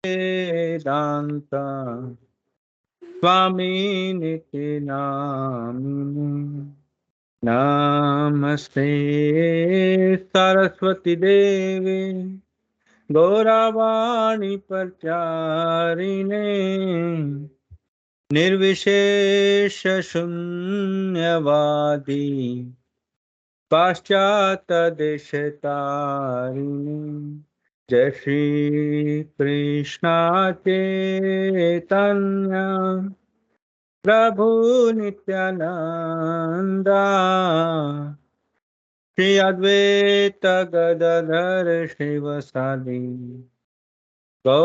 वेदांत स्वामी नित्य नामिने नमस्ते सरस्वती देवी गौरवाणी प्रचारिणे निर्विशेष शून्यवादी पाश्चात्य देशतारिणे जय श्री कृष्ण चैतन्य प्रभु नित्यानंदा श्री अद्वैत गदाधर शिवसादि गौ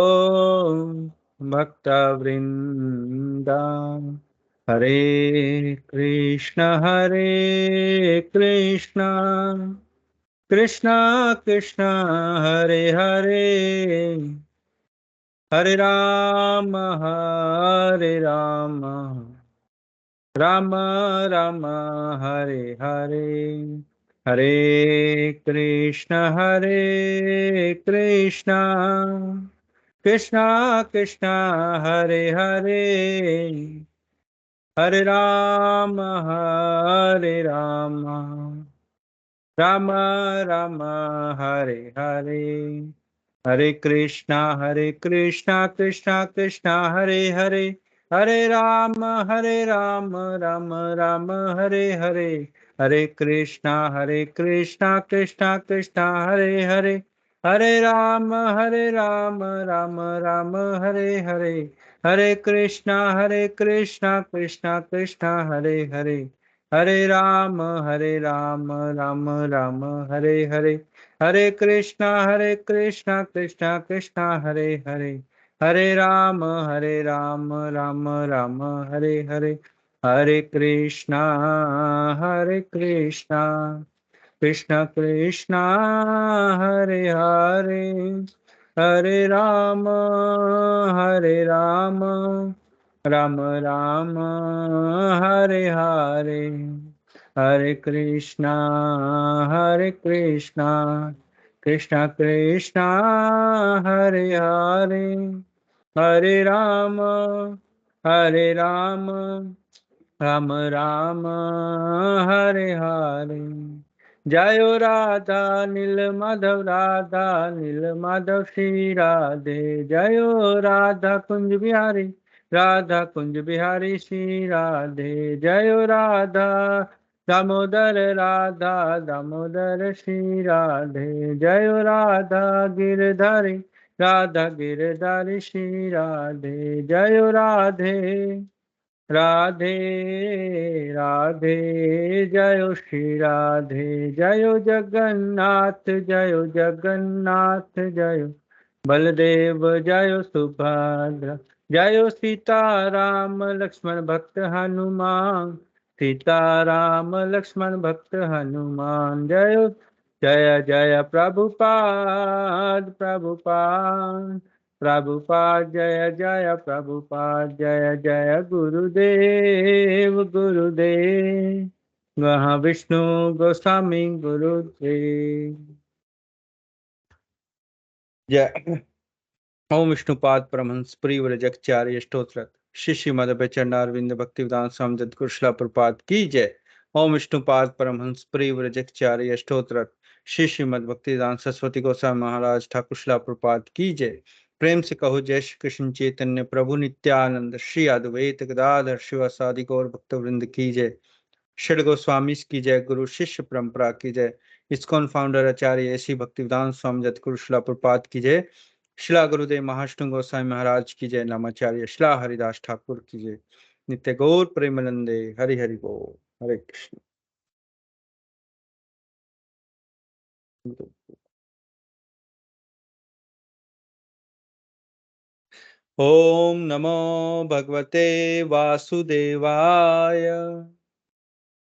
भक्त वृंदा हरे कृष्ण कृष्ण कृष्ण हरे हरे हरे राम राम राम हरे हरे हरे कृष्ण कृष्ण कृष्ण हरे हरे हरे राम राम राम हरे हरे हरे कृष्णा कृष्णा कृष्णा हरे हरे हरे राम राम राम हरे हरे हरे कृष्णा कृष्णा कृष्णा हरे हरे हरे राम राम राम हरे हरे हरे कृष्णा कृष्णा हरे हरे हरे राम राम राम हरे हरे हरे कृष्णा कृष्णा कृष्णा हरे हरे हरे राम राम राम हरे हरे हरे कृष्णा कृष्णा कृष्णा हरे हरे हरे राम राम राम हरे हरे हरे कृष्णा कृष्णा कृष्णा हरे हरे हरे राम राम राम हरे हरे जयो राधा नील माधव श्री राधे जयो राधा कुंज बिहारी श्री राधे जयो राधा दामोदर श्री राधे जयो राधा गिरधारी श्री राधे जयो राधे जयो श्री राधे जयो जगन्नाथ जयो बलदेव जयो सुभद्रा जयो सीताराम लक्ष्मण भक्त हनुमान सीताराम लक्ष्मण भक्त हनुमान जय जय प्रभुपाद जय प्रभुपाद जय गुरुदेव वहाँ विष्णु गोस्वामी गुरुदेव जय ओम विष्णुपाद परमहंस परिव्रजकचार्य स्तोत्र शिष्य मध्य चंडारविंद भक्ति विदान स्वामी जगद्गुरु श्रील प्रभुपाद की जय। ओम विष्णुपाद परमहंस परिव्रजकचार्य स्तोत्र शिष्य मध्य भक्ति विदान सरस्वती गोस्वामी महाराज ठाकुर श्रील प्रभुपाद की जय। प्रेम से कहो जय श्री कृष्ण चैतन्य प्रभु नित्यानंद श्री अद्वैत गदाधर शिवासादि गौर भक्त वृंद की जय। षड गोस्वामी की जय। गुरु शिष्य परंपरा की जय। इस्कॉन फाउंडर आचार्य ऐसी भक्ति विदान स्वामी जगद्गुरु श्रील प्रभुपाद की जय। शिला गुरुदेव महाष्टु गोस्वामी महाराज की जय। नामाचार्य शिला हरिदास ठाकुर की जय। नित्य गौर प्रेमानंदे हरि हरि बोल। हरे कृष्ण। ओम नमो भगवते वासुदेवाय।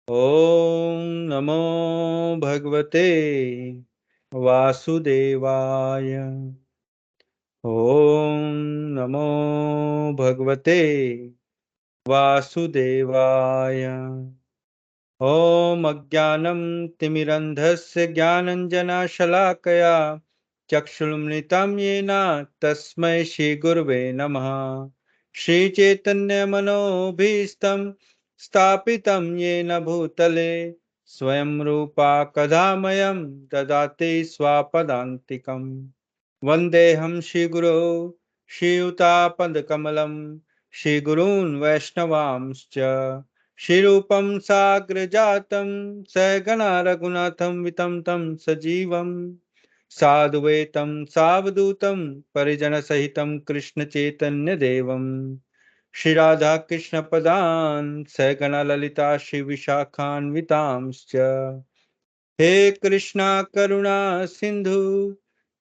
ओम नमो भगवते वासुदेवाय। ओम नमो भगवते वासुदेवाय। ओम अज्ञानं तिमिरन्धस्य ज्ञानञ्जनशलाकया चक्षुरुन्मिलितं येन तस्मै श्रीगुरवे नमः। श्रीचैतन्यमनोभीष्टं स्थापितं येन भूतले स्वयं रूपा कदा मह्यं ददाति स्वापदान्तिकम्। वन्देऽहं श्रीगुरो श्रीयुतापदकमलं श्रीगुरून् वैष्णवांश्च श्रीरूपं साग्रजातं सहगणा रघुनाथं वितं तं सजीवं साधुवेतं सावधूतं परिजनसहितं कृष्णचैतन्यदेवं श्रीराधा कृष्णपदान् सहगणा ललिता श्रीविशाखान्वितांश्च। हे कृष्णा करुणा सिंधु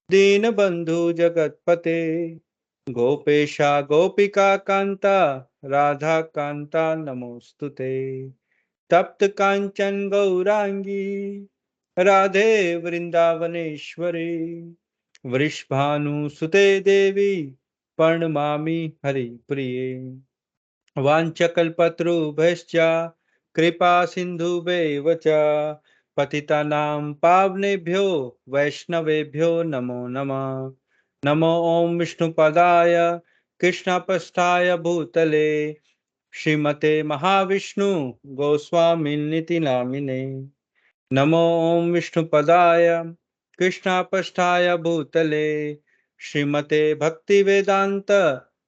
दीनबंधु जगतपते गोपेशा गोपिका कांता राधा कांता नमोस्तुते। तप्त कांचन गौरांगी राधे वृंदावनेश्वरी वृषभानुसुते देवी प्रणमामि हरिप्रिये। वाञ्छकल्पतरुभ्यश्च कृपा सिन्धुभ्येव च पतितानां पावनेभ्यो वैष्णवेभ्यो नमो नमः। नमो ॐ विष्णुपदाय कृष्णपृष्ठाय भूतले श्रीमते महाविष्णु गोस्वामिनिति नामिने। नमो ॐ विष्णुपदाय कृष्णपृष्ठाय भूतले श्रीमते भक्तिवेदांत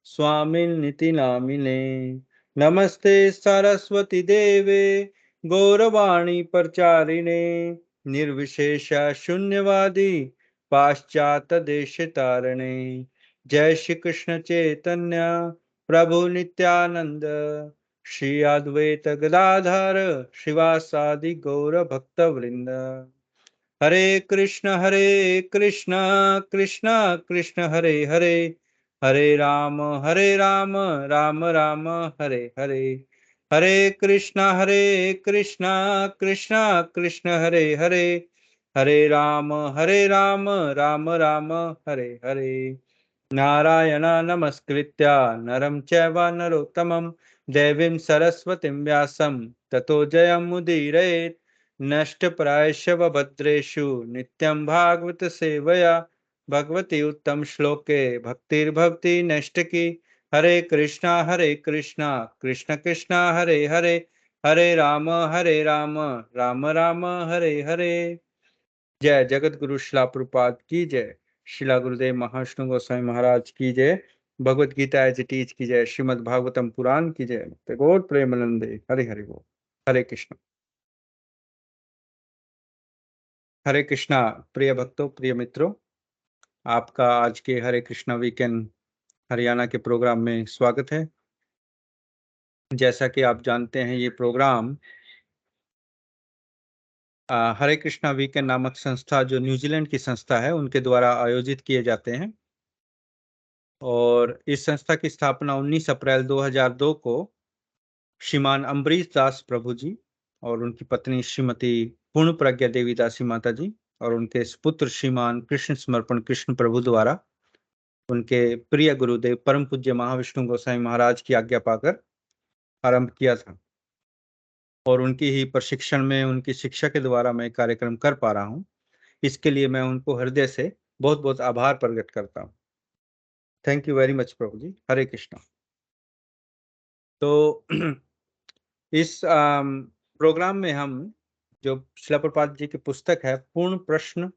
स्वामिनिति नामिने। नमस्ते सरस्वती देवे गौरवाणी प्रचारिणे निर्विशेष शून्यवादी पाश्चात्य देश तारणे। जय श्री कृष्ण चैतन्य प्रभु नित्यानंद श्री अद्वैत गदाधर शिवासादि गौर भक्त वृंद। हरे कृष्ण कृष्ण कृष्ण हरे हरे हरे राम राम राम हरे हरे। हरे कृष्ण कृष्ण कृष्ण हरे हरे हरे राम राम राम हरे हरे। नारायण नमस्कृत्य नरं चैव नरोत्तमं देवीं सरस्वतीं व्यासं ततो जयमुदीरयेत्। नष्टप्रायशव भद्रेषु नित्यं भागवत सेवया भगवती उत्तम श्लोके भक्तिर्भवति नष्टकी। हरे कृष्णा कृष्ण कृष्ण हरे हरे हरे राम राम राम हरे हरे। जय जगत गुरु शिला प्रभुपाद की जय। शिला गुरुदेव महाविष्णु गोस्वामी महाराज की जय। Bhagavad Gita as it is की जय। श्रीमद् भागवतम पुराण की जय। गौर प्रेमानंदे हरे हरि बोल। हरे कृष्ण। हरे कृष्णा। प्रिय भक्तों, प्रिय मित्रों, आपका आज के हरे कृष्णा वीकेंड हरियाणा के प्रोग्राम में स्वागत है। जैसा कि आप जानते हैं, ये प्रोग्राम हरे कृष्णा वीकेंड नामक संस्था, जो न्यूजीलैंड की संस्था है, उनके द्वारा आयोजित किए जाते हैं। और इस संस्था की स्थापना 19 अप्रैल 2002 को श्रीमान अम्बरीश दास प्रभु जी और उनकी पत्नी श्रीमती पूर्ण प्रज्ञा देवी दासी माता जी और उनके पुत्र श्रीमान कृष्ण समर्पण कृष्ण प्रभु द्वारा उनके प्रिय गुरुदेव परम पूज्य महाविष्णु गोसाई महाराज की आज्ञा पाकर आरंभ किया था। और उनकी ही प्रशिक्षण में, उनकी शिक्षा के द्वारा मैं कार्यक्रम कर पा रहा हूँ। इसके लिए मैं उनको हृदय से बहुत बहुत आभार प्रकट करता हूँ। थैंक यू वेरी मच प्रभु जी। हरे कृष्णा। तो इस प्रोग्राम में हम जो शिला प्रभुपाद जी की पुस्तक है पूर्ण प्रश्न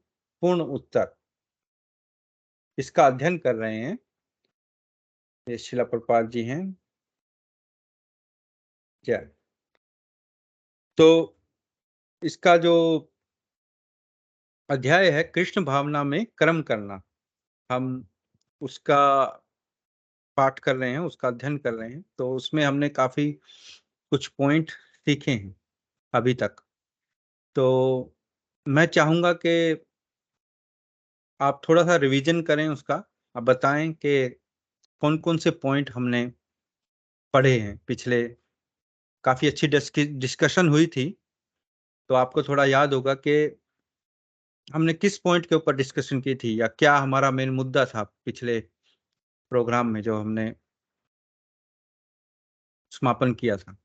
पूर्ण उत्तर, इसका अध्ययन कर रहे हैं। ये शिला प्रभुपाद जी हैं। जय। तो इसका जो अध्याय है कृष्ण भावना में कर्म करना, हम उसका पाठ कर रहे हैं, उसका अध्ययन कर रहे हैं। तो उसमें हमने काफी कुछ पॉइंट सीखे हैं अभी तक। तो मैं चाहूंगा कि आप थोड़ा सा रिवीजन करें उसका। आप बताएं कि कौन कौन से पॉइंट हमने पढ़े हैं पिछले। काफी अच्छी डिस्कशन हुई थी, तो आपको थोड़ा याद होगा कि हमने किस पॉइंट के ऊपर डिस्कशन की थी या क्या हमारा मेन मुद्दा था पिछले प्रोग्राम में जो हमने समापन किया था।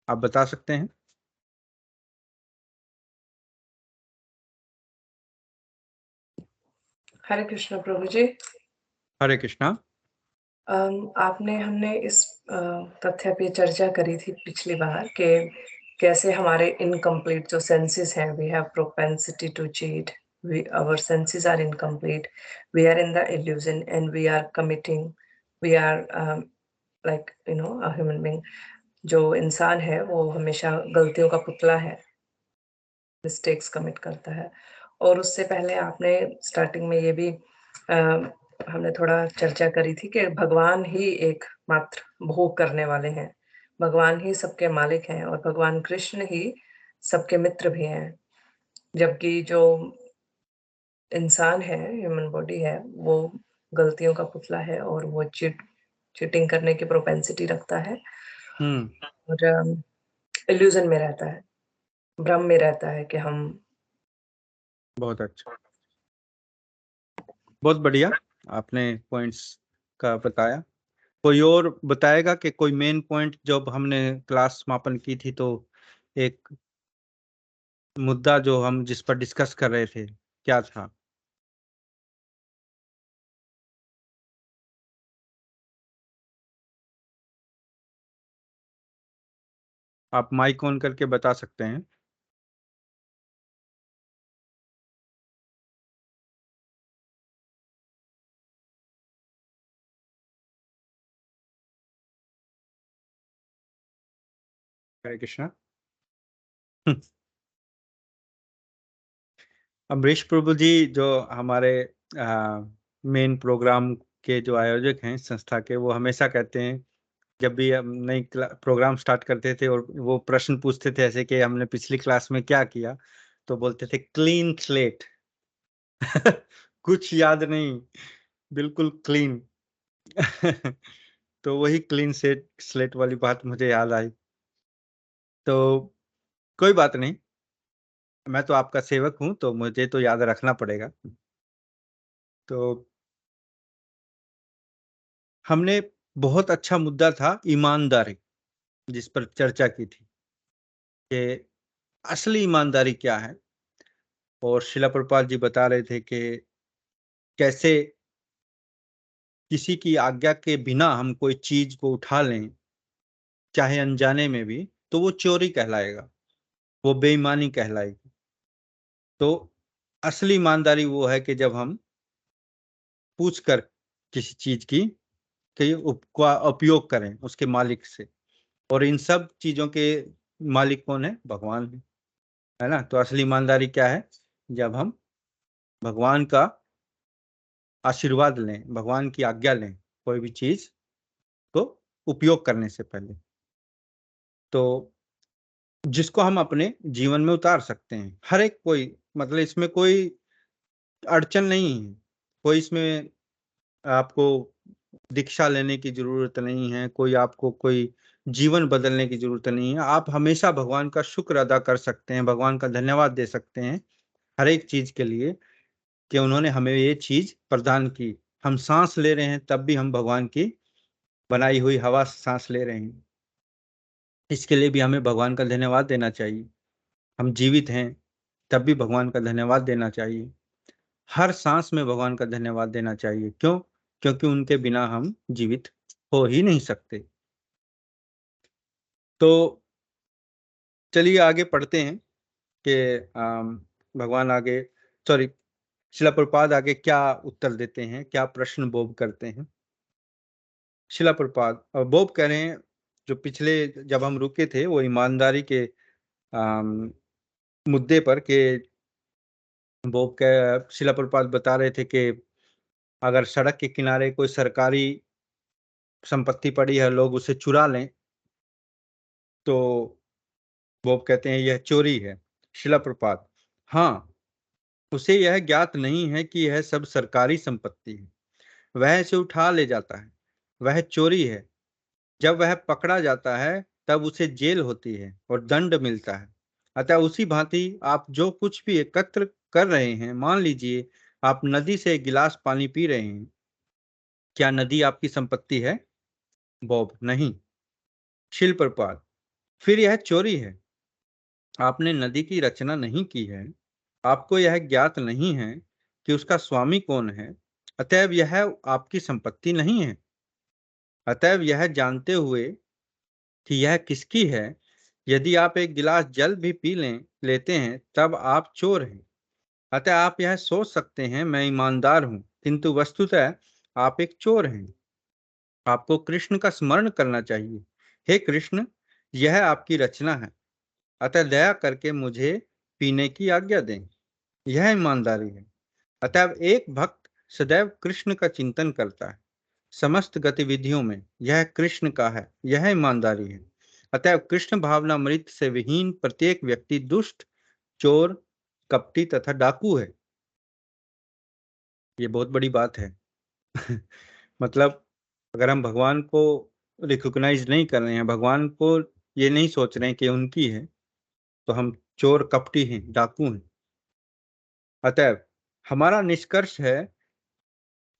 आप बता सकते हैं? हरे कृष्ण प्रभु जी। हरे कृष्णा। हमने इस तथ्य पे चर्चा करी थी पिछली बार कि कैसे हमारे इनकम्प्लीट जो सेंसेस हैं, we have propensity to cheat, we our senses are incomplete, we are in the illusion and we are committing, we are like a human being. जो इंसान है वो हमेशा गलतियों का पुतला है, मिस्टेक्स कमिट करता है। और उससे पहले आपने स्टार्टिंग में ये भी हमने थोड़ा चर्चा करी थी कि भगवान ही एकमात्र भोग करने वाले हैं, भगवान ही सबके मालिक हैं और भगवान कृष्ण ही सबके मित्र भी हैं। जबकि जो इंसान है, ह्यूमन बॉडी है, वो गलतियों का पुतला है और वो चीटिंग करने की प्रोपेंसिटी रखता है हम्म। और इल्यूजन में रहता है, भ्रम में रहता है कि हम बहुत अच्छा, बहुत बढ़िया। आपने पॉइंट्स का बताया। कोई और बताएगा कि कोई मेन पॉइंट जब हमने क्लास समापन की थी तो एक मुद्दा जो हम जिस पर डिस्कस कर रहे थे क्या था? आप माइक ऑन करके बता सकते हैं। हरे कृष्णा। अमरीश प्रभु जी जो हमारे मेन प्रोग्राम के जो आयोजक हैं संस्था के, वो हमेशा कहते हैं जब भी हम नई प्रोग्राम स्टार्ट करते थे और वो प्रश्न पूछते थे ऐसे कि हमने पिछली क्लास में क्या किया, तो बोलते थे क्लीन स्लेट। कुछ याद नहीं, बिल्कुल क्लीन। तो वही क्लीन सेट स्लेट वाली बात मुझे याद आई। तो कोई बात नहीं, मैं तो आपका सेवक हूं तो मुझे तो याद रखना पड़ेगा। तो हमने बहुत अच्छा मुद्दा था ईमानदारी, जिस पर चर्चा की थी कि असली ईमानदारी क्या है। और शिला प्रभुपाद जी बता रहे थे कि कैसे किसी की आज्ञा के बिना हम कोई चीज को उठा लें, चाहे अनजाने में भी, तो वो चोरी कहलाएगा, वो बेईमानी कहलाएगी। तो असली ईमानदारी वो है कि जब हम पूछ कर किसी चीज की के का उपयोग करें उसके मालिक से। और इन सब चीजों के मालिक कौन है? भगवान है ना। तो असली ईमानदारी क्या है? जब हम भगवान का आशीर्वाद लें, भगवान की आज्ञा लें कोई भी चीज को उपयोग करने से पहले, तो जिसको हम अपने जीवन में उतार सकते हैं। हर एक कोई, मतलब इसमें कोई अड़चन नहीं है, कोई इसमें आपको दीक्षा लेने की जरूरत नहीं है, कोई आपको कोई जीवन बदलने की जरूरत नहीं है। आप हमेशा भगवान का शुक्र अदा कर सकते हैं, भगवान का धन्यवाद दे सकते हैं हर एक चीज के लिए कि उन्होंने हमें ये चीज प्रदान की। हम सांस ले रहे हैं तब भी हम भगवान की बनाई हुई हवा से सांस ले रहे हैं, इसके लिए भी हमें भगवान का धन्यवाद देना चाहिए। हम जीवित हैं तब भी भगवान का धन्यवाद देना चाहिए। हर सांस में भगवान का धन्यवाद देना चाहिए। क्यों? क्योंकि उनके बिना हम जीवित हो ही नहीं सकते। तो चलिए आगे पढ़ते हैं कि भगवान आगे, सॉरी, शिला प्रभुपाद आगे क्या उत्तर देते हैं, क्या प्रश्न बोब करते हैं। शिला प्रभुपाद और बोब कह रहे हैं, जो पिछले जब हम रुके थे वो ईमानदारी के मुद्दे पर के बोब कह शिला प्रभुपाद बता रहे थे कि अगर सड़क के किनारे कोई सरकारी संपत्ति पड़ी है, लोग उसे चुरा लें, तो बोब कहते हैं यह चोरी है। शिला प्रभुपाद: हाँ, उसे यह ज्ञात नहीं है कि यह सब सरकारी संपत्ति है, वह इसे उठा ले जाता है, वह चोरी है। जब वह पकड़ा जाता है तब उसे जेल होती है और दंड मिलता है। अतः उसी भांति आप जो कुछ भी एकत्र कर रहे हैं, मान लीजिए आप नदी से एक गिलास पानी पी रहे हैं, क्या नदी आपकी संपत्ति है? बॉब: नहीं। शिल प्रपात: फिर यह चोरी है। आपने नदी की रचना नहीं की है, आपको यह ज्ञात नहीं है कि उसका स्वामी कौन है, अतएव यह आपकी संपत्ति नहीं है। अतएव यह जानते हुए कि यह किसकी है, यदि आप एक गिलास जल भी पी लेते हैं तब आप चोर हैं। अतः आप यह सोच सकते हैं मैं ईमानदार हूं, किंतु वस्तुतः आप एक चोर हैं। आपको कृष्ण का स्मरण करना चाहिए। हे कृष्ण, यह आपकी रचना है, अतः दया करके मुझे पीने की आज्ञा दें। यह ईमानदारी है। अतः एक भक्त सदैव कृष्ण का चिंतन करता है, समस्त गतिविधियों में यह कृष्ण का है, यह ईमानदारी है। अतः कृष्ण भावनामृत से विहीन प्रत्येक व्यक्ति दुष्ट, चोर, कपटी तथा डाकू है। ये बहुत बड़ी बात है। मतलब अगर हम भगवान को रिकॉग्नाइज नहीं कर रहे हैं, भगवान को ये नहीं सोच रहे हैं कि उनकी है, तो हम चोर, कपटी हैं, डाकू हैं। अतः हमारा निष्कर्ष है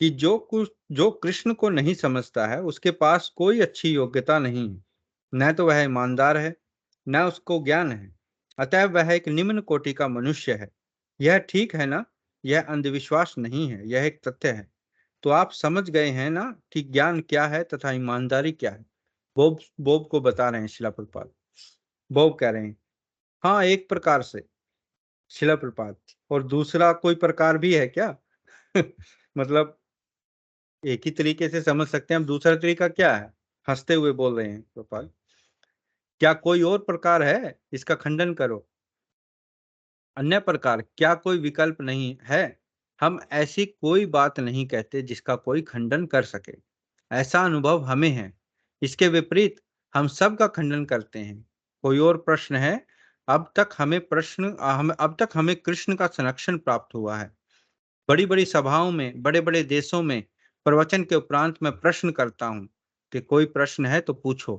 कि जो कृष्ण को नहीं समझता है उसके पास कोई अच्छी योग्यता नहीं है। न तो वह ईमानदार है, न उसको ज्ञान है। अतः वह एक निम्न कोटि का मनुष्य है। यह ठीक है ना? यह अंधविश्वास नहीं है, यह एक तथ्य है। तो आप समझ गए हैं ना कि ज्ञान क्या है तथा ईमानदारी क्या है। बोब बोब को बता रहे हैं शिला प्रभुपाद। बोब कह रहे हैं हाँ, एक प्रकार से शिला प्रभुपाद। और दूसरा कोई प्रकार भी है क्या? मतलब एक ही तरीके से समझ सकते हैं हम, दूसरा तरीका क्या है? हंसते हुए बोल रहे हैं प्रभुपाद। क्या कोई और प्रकार है? इसका खंडन करो। अन्य प्रकार क्या कोई विकल्प नहीं है? हम ऐसी कोई बात नहीं कहते जिसका कोई खंडन कर सके। ऐसा अनुभव हमें है। इसके विपरीत हम सब का खंडन करते हैं। कोई और प्रश्न है? अब तक हमें कृष्ण का संरक्षण प्राप्त हुआ है। बड़ी बड़ी सभाओं में, बड़े बड़े देशों में प्रवचन के उपरांत मैं प्रश्न करता हूँ कि कोई प्रश्न है तो पूछो।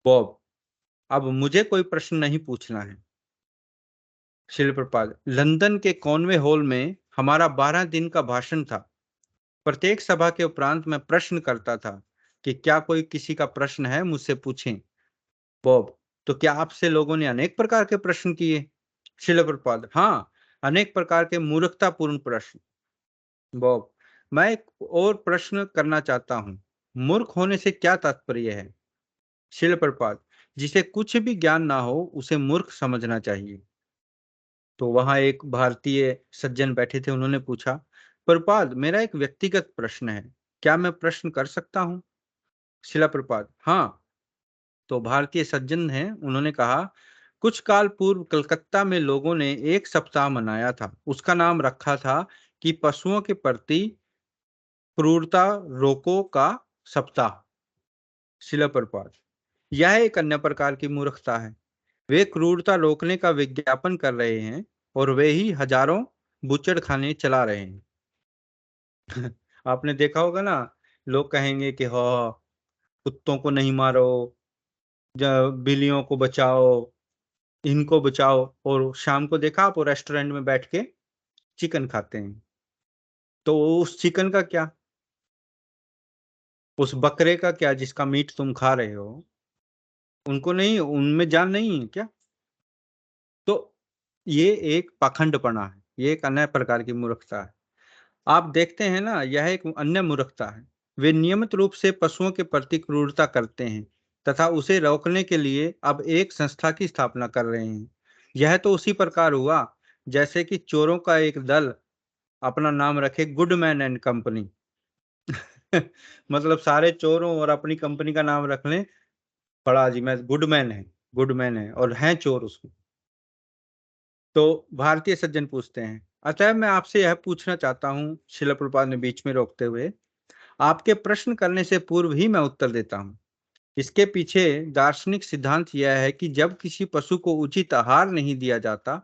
बॉब, अब मुझे कोई प्रश्न नहीं पूछना है। शिल प्रपाद, लंदन के कॉन्वे हॉल में हमारा 12 दिन का भाषण था। प्रत्येक सभा के उपरांत मैं प्रश्न करता था कि क्या कोई किसी का प्रश्न है, मुझसे पूछें। बॉब, तो क्या आपसे लोगों ने अनेक प्रकार के प्रश्न किए? शिल प्रपाद, हाँ, अनेक प्रकार के मूर्खतापूर्ण प्रश्न। बॉब, मैं एक और प्रश्न करना चाहता हूँ। मूर्ख होने से क्या तात्पर्य है? शिल प्रपाद, जिसे कुछ भी ज्ञान ना हो उसे मूर्ख समझना चाहिए। तो वहां एक भारतीय सज्जन बैठे थे, उन्होंने पूछा, प्रपाद, मेरा एक व्यक्तिगत प्रश्न है, क्या मैं प्रश्न कर सकता हूँ? शिला प्रपाद, हाँ। तो भारतीय सज्जन हैं, उन्होंने कहा, कुछ काल पूर्व कलकत्ता में लोगों ने एक सप्ताह मनाया था। उसका नाम रखा था कि पशुओं के प्रति क्रूरता रोको का सप्ताह। शिला प्रपात, यह एक अन्य प्रकार की मूर्खता है। वे क्रूरता रोकने का विज्ञापन कर रहे हैं और वे ही हजारों बुचड़ खाने चला रहे हैं। आपने देखा होगा ना, लोग कहेंगे कि हाँ, कुत्तों को नहीं मारो, बिल्लियों को बचाओ, इनको बचाओ, और शाम को देखा आप वो रेस्टोरेंट में बैठ के चिकन खाते हैं। तो उस चिकन का क्या, उस बकरे का क्या जिसका मीट तुम खा रहे हो? उनको नहीं, उनमें जान नहीं है क्या? तो ये एक पाखंडपना है, ये एक अन्य प्रकार की मूर्खता है। आप देखते हैं ना, यह एक अन्य मूर्खता है। वे नियमित रूप से पशुओं के प्रति क्रूरता करते हैं तथा उसे रोकने के लिए अब एक संस्था की स्थापना कर रहे हैं। यह तो उसी प्रकार हुआ जैसे कि चोरों का एक दल अपना नाम रखे गुडमैन एंड कंपनी। मतलब सारे चोरों और अपनी कंपनी का नाम रख लें, बड़ा जी मैं गुडमैन है, गुडमैन है, और हैं चोर उसमें। तो भारतीय सज्जन पूछते हैं, अतः मैं आपसे यह पूछना चाहता हूँ, शिला प्रभुपाद ने बीच में रोकते हुए, आपके प्रश्न करने से पूर्व ही मैं उत्तर देता हूँ। इसके पीछे दार्शनिक सिद्धांत यह है कि जब किसी पशु को उचित आहार नहीं दिया जाता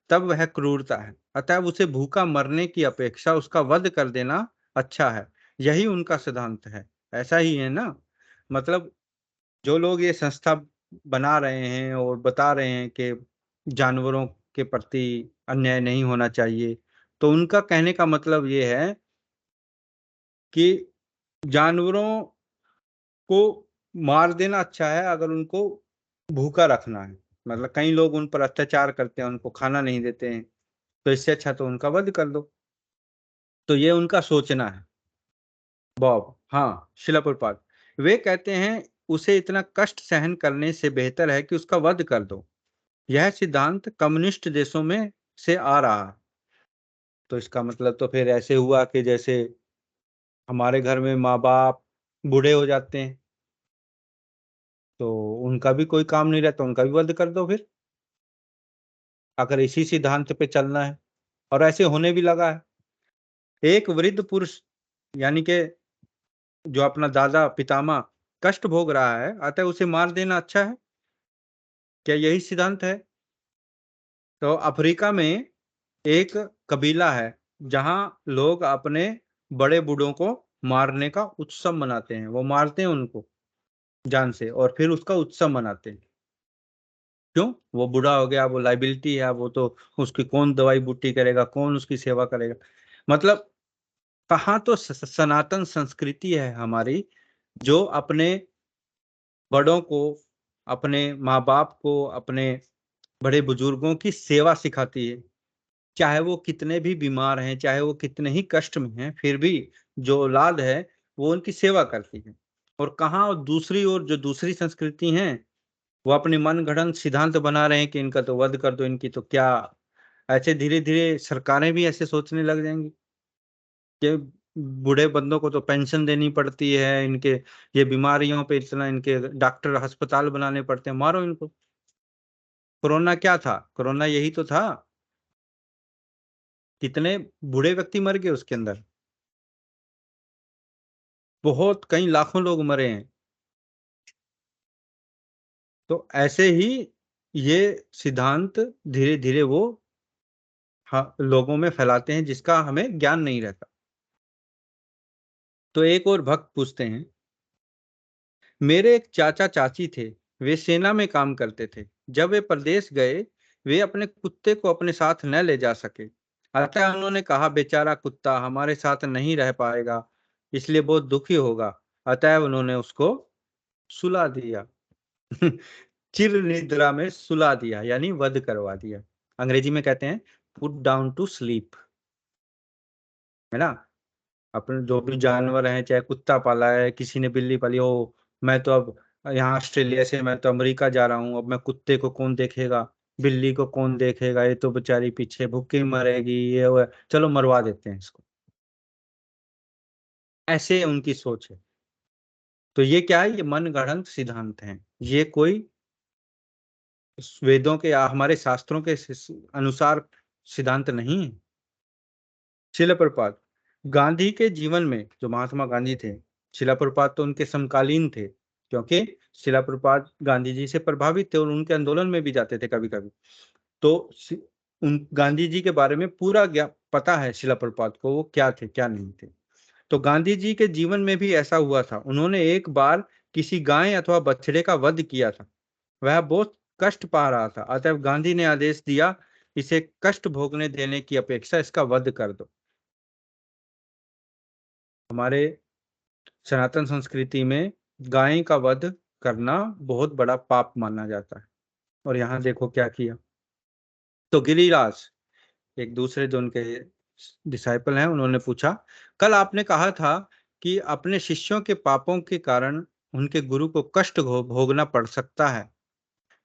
तब वह क्रूरता है। अतः उसे भूखा मरने की अपेक्षा उसका वध कर देना अच्छा है। यही उनका सिद्धांत है। ऐसा ही है ना? मतलब जो लोग ये संस्था बना रहे हैं और बता रहे हैं कि जानवरों के प्रति अन्याय नहीं होना चाहिए, तो उनका कहने का मतलब ये है कि जानवरों को मार देना अच्छा है अगर उनको भूखा रखना है। मतलब कई लोग उन पर अत्याचार करते हैं, उनको खाना नहीं देते हैं, तो इससे अच्छा तो उनका वध कर दो। तो ये उनका सोचना है। बॉब, हाँ, शिला प्रभुपाद वे कहते हैं उसे इतना कष्ट सहन करने से बेहतर है कि उसका वध कर दो। यह सिद्धांत कम्युनिस्ट देशों में से आ रहा है। तो इसका मतलब तो फिर ऐसे हुआ कि जैसे हमारे घर में माँ बाप बूढ़े हो जाते हैं तो उनका भी कोई काम नहीं रहता, उनका भी वध कर दो फिर, अगर इसी सिद्धांत पे चलना है। और ऐसे होने भी लगा है। एक वृद्ध पुरुष यानी कि जो अपना दादा पितामह कष्ट भोग रहा है, अतः उसे मार देना अच्छा है। क्या यही सिद्धांत है? तो अफ्रीका में एक कबीला है जहां लोग अपने बड़े बूढ़ों को मारने का उत्सव मनाते हैं। वो मारते हैं उनको जान से और फिर उसका उत्सव मनाते हैं। क्यों? वो बूढ़ा हो गया, वो लाइबिलिटी है, वो तो उसकी कौन दवाई बूटी करेगा, कौन उसकी सेवा करेगा। मतलब कहाँ तो सनातन संस्कृति है हमारी जो अपने बड़ों को, अपने माँ बाप को, अपने बड़े बुजुर्गों की सेवा सिखाती है। चाहे वो कितने भी बीमार हैं, चाहे वो कितने ही कष्ट में हैं, फिर भी जो औलाद है वो उनकी सेवा करती है। और कहाँ दूसरी ओर जो दूसरी संस्कृति हैं वो अपने मनगढ़ंत सिद्धांत बना रहे हैं कि इनका तो वध कर दो, इनकी तो क्या। ऐसे धीरे धीरे सरकारें भी ऐसे सोचने लग जाएंगी कि बूढ़े बंदों को तो पेंशन देनी पड़ती है, इनके ये बीमारियों पे इतना इनके डॉक्टर अस्पताल बनाने पड़ते हैं, मारो इनको। कोरोना क्या था? कोरोना यही तो था। कितने बूढ़े व्यक्ति मर गए उसके अंदर, बहुत कई लाखों लोग मरे हैं। तो ऐसे ही ये सिद्धांत धीरे धीरे वो लोगों में फैलाते हैं जिसका हमें ज्ञान नहीं रहता। तो एक और भक्त पूछते हैं, मेरे एक चाचा चाची थे, वे सेना में काम करते थे। जब वे प्रदेश गए, वे अपने कुत्ते को अपने साथ न ले जा सके। अतः उन्होंने कहा बेचारा कुत्ता हमारे साथ नहीं रह पाएगा, इसलिए बहुत दुखी होगा। अतः उन्होंने उसको सुला दिया। चिर निद्रा में सुला दिया यानी वध करवा दिया। अंग्रेजी में कहते हैं पुट डाउन टू स्लीप, है ना। अपने जो भी जानवर हैं, चाहे कुत्ता पाला है, किसी ने बिल्ली पाली हो, मैं तो अब यहाँ ऑस्ट्रेलिया से मैं तो अमेरिका जा रहा हूँ, अब मैं कुत्ते को कौन देखेगा, बिल्ली को कौन देखेगा, ये तो बेचारी पीछे भूखी मरेगी, ये वो है, चलो मरवा देते हैं इसको। ऐसे उनकी सोच है। तो ये क्या है? ये मनगढ़ंत सिद्धांत हैं। ये कोई वेदों के या हमारे शास्त्रों के अनुसार सिद्धांत नहीं है। शिला प्रभुपाद गांधी के जीवन में, जो महात्मा गांधी थे, शिला प्रभुपाद तो उनके समकालीन थे, क्योंकि शिला प्रभुपाद गांधी जी से प्रभावित थे और उनके आंदोलन में भी जाते थे कभी कभी। तो उन गांधी जी के बारे में पूरा पता है शिला प्रभुपाद को, वो क्या थे क्या नहीं थे। तो गांधी जी के जीवन में भी ऐसा हुआ था। उन्होंने एक बार किसी गाय अथवा बछड़े का वध किया था। वह बहुत कष्ट पा रहा था, अतः गांधी ने आदेश दिया, इसे कष्ट भोगने देने की अपेक्षा इसका वध कर दो। हमारे सनातन संस्कृति में गाय का वध करना बहुत बड़ा पाप माना जाता है। और यहाँ देखो क्या किया। तो गिरिराज, एक दूसरे जो उनके डिसाइपल हैं, उन्होंने पूछा, कल आपने कहा था कि अपने शिष्यों के पापों के कारण उनके गुरु को कष्ट भोगना पड़ सकता है।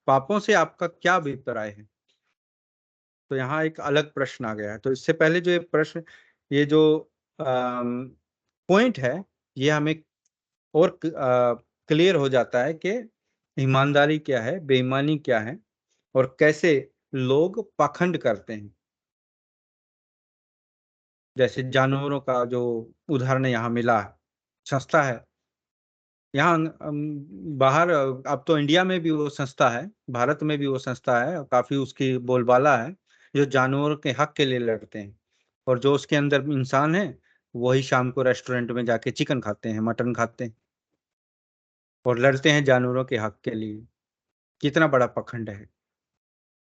पापों से आपका क्या अभिप्राय है? तो यहाँ एक अलग प्रश्न आ गया है। तो इससे पहले जो ये प्रश्न, ये जो पॉइंट है, ये हमें और क्लियर हो जाता है कि ईमानदारी क्या है, बेईमानी क्या है, और कैसे लोग पाखंड करते हैं। जैसे जानवरों का जो उदाहरण यहाँ मिला है, संस्था है यहाँ बाहर, अब तो इंडिया में भी वो संस्था है, भारत में भी वो संस्था है, और काफी उसकी बोलबाला है, जो जानवरों के हक के लिए लड़ते हैं। और जो उसके अंदर इंसान है, वही शाम को रेस्टोरेंट में जाके चिकन खाते हैं, मटन खाते हैं और लड़ते हैं जानवरों के हक के लिए। कितना बड़ा पखंड है।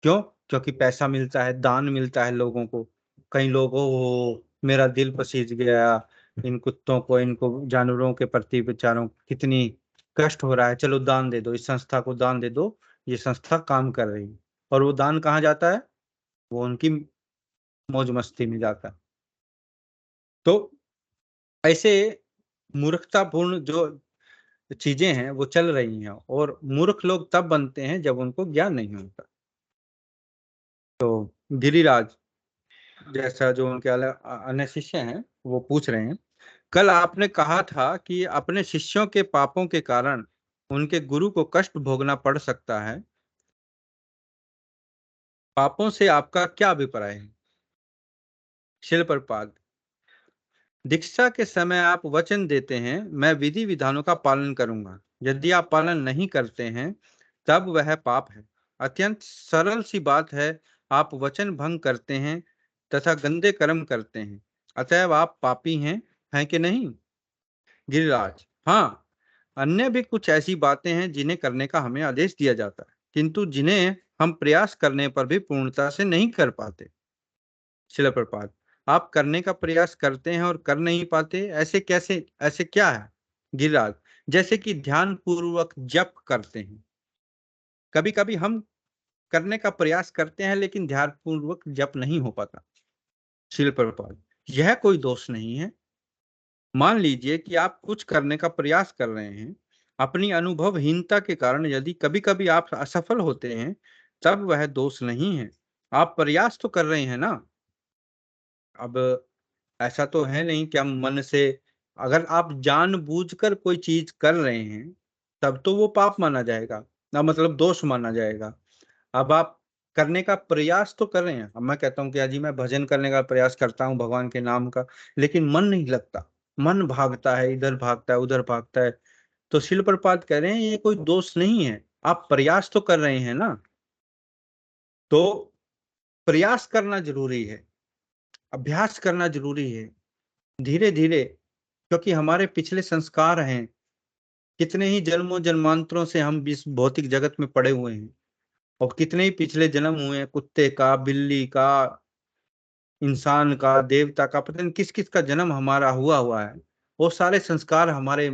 क्यों? क्योंकि पैसा मिलता है, दान मिलता है लोगों को। कई लोग हो मेरा दिल पसीज गया, इन कुत्तों को, इनको जानवरों के प्रति बेचारों को कितनी कष्ट हो रहा है, चलो दान दे दो, इस संस्था को दान दे दो, ये संस्था काम कर रही है। और वो दान कहाँ जाता है? वो उनकी मौज मस्ती में जाता है। तो ऐसे मूर्खतापूर्ण जो चीजें हैं वो चल रही हैं, और मूर्ख लोग तब बनते हैं जब उनको ज्ञान नहीं होता। तो गिरिराज जैसा जो उनके अन्य शिष्य हैं वो पूछ रहे हैं, कल आपने कहा था कि अपने शिष्यों के पापों के कारण उनके गुरु को कष्ट भोगना पड़ सकता है। पापों से आपका क्या अभिप्राय है? शिल प्रपात, दीक्षा के समय आप वचन देते हैं, मैं विधि विधानों का पालन करूंगा। यदि आप पालन नहीं करते हैं तब वह पाप है। अत्यंत सरल सी बात है, आप वचन भंग करते हैं तथा गंदे कर्म करते हैं, अतएव आप पापी हैं कि नहीं? गिरिराज, हाँ, अन्य भी कुछ ऐसी बातें हैं जिन्हें करने का हमें आदेश दिया जाता है, किंतु जिन्हें हम प्रयास करने पर भी पूर्णता से नहीं कर पाते। शिला प्रपात, आप करने का प्रयास करते हैं और कर नहीं पाते, ऐसे कैसे? ऐसे क्या है? गिरिराज, जैसे कि ध्यान पूर्वक जप करते हैं। कभी कभी हम करने का प्रयास करते हैं लेकिन ध्यान पूर्वक जप नहीं हो पाता। शिल प्रपात, यह कोई दोष नहीं है। मान लीजिए कि आप कुछ करने का प्रयास कर रहे हैं, अपनी अनुभवहीनता के कारण यदि कभी कभी आप असफल होते हैं तब वह दोष नहीं है। आप प्रयास तो कर रहे हैं ना। अब ऐसा तो है नहीं कि हम मन से, अगर आप जानबूझकर कोई चीज कर रहे हैं तब तो वो पाप माना जाएगा ना, मतलब दोष माना जाएगा। अब आप करने का प्रयास तो कर रहे हैं। अब मैं कहता हूँ कि जी मैं भजन करने का प्रयास करता हूँ भगवान के नाम का, लेकिन मन नहीं लगता, मन भागता है, इधर भागता है उधर भागता है। तो शिल प्रपात कह रहे हैं ये कोई दोष नहीं है, आप प्रयास तो कर रहे हैं ना। तो प्रयास करना जरूरी है, अभ्यास करना जरूरी है, धीरे धीरे, क्योंकि हमारे पिछले संस्कार हैं। कितने ही जन्मों जन्मांतरों से हम इस भौतिक जगत में पड़े हुए हैं, और कितने ही पिछले जन्म हुए हैं, कुत्ते का, बिल्ली का, इंसान का, देवता का, पता नहीं किस किस का जन्म हमारा हुआ हुआ है। वो सारे संस्कार हमारे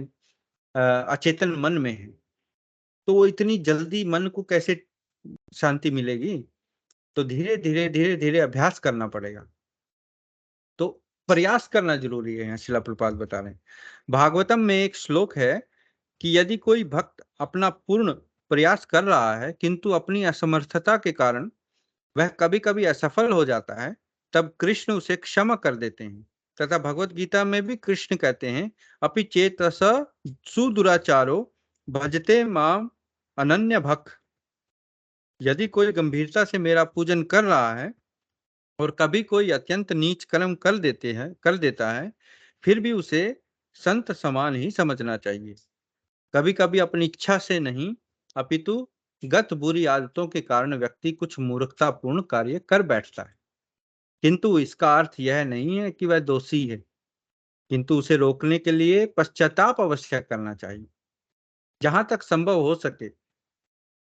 अचेतन मन में है। तो वो इतनी जल्दी मन को कैसे शांति मिलेगी? तो धीरे धीरे धीरे धीरे अभ्यास करना पड़ेगा। तो प्रयास करना जरूरी है, यहाँ शिला प्रपात बता रहे हैं। भागवतम में एक श्लोक है कि यदि कोई भक्त अपना पूर्ण प्रयास कर रहा है किंतु अपनी असमर्थता के कारण वह कभी कभी असफल हो जाता है, तब कृष्ण उसे क्षमा कर देते हैं। तथा भगवत गीता में भी कृष्ण कहते हैं, अपि चेतस सुदुराचारो भजते माम अनन्य भक्त। यदि कोई गंभीरता से मेरा पूजन कर रहा है और कभी कोई अत्यंत नीच कर्म कर देता है, फिर भी उसे संत समान ही समझना चाहिए। कभी कभी अपनी इच्छा से नहीं, अपितु गत बुरी आदतों के कारण व्यक्ति कुछ मूर्खतापूर्ण कार्य कर बैठता है, किंतु इसका अर्थ यह नहीं है कि वह दोषी है, किंतु उसे रोकने के लिए पश्चाताप अवश्य करना चाहिए। जहां तक संभव हो सके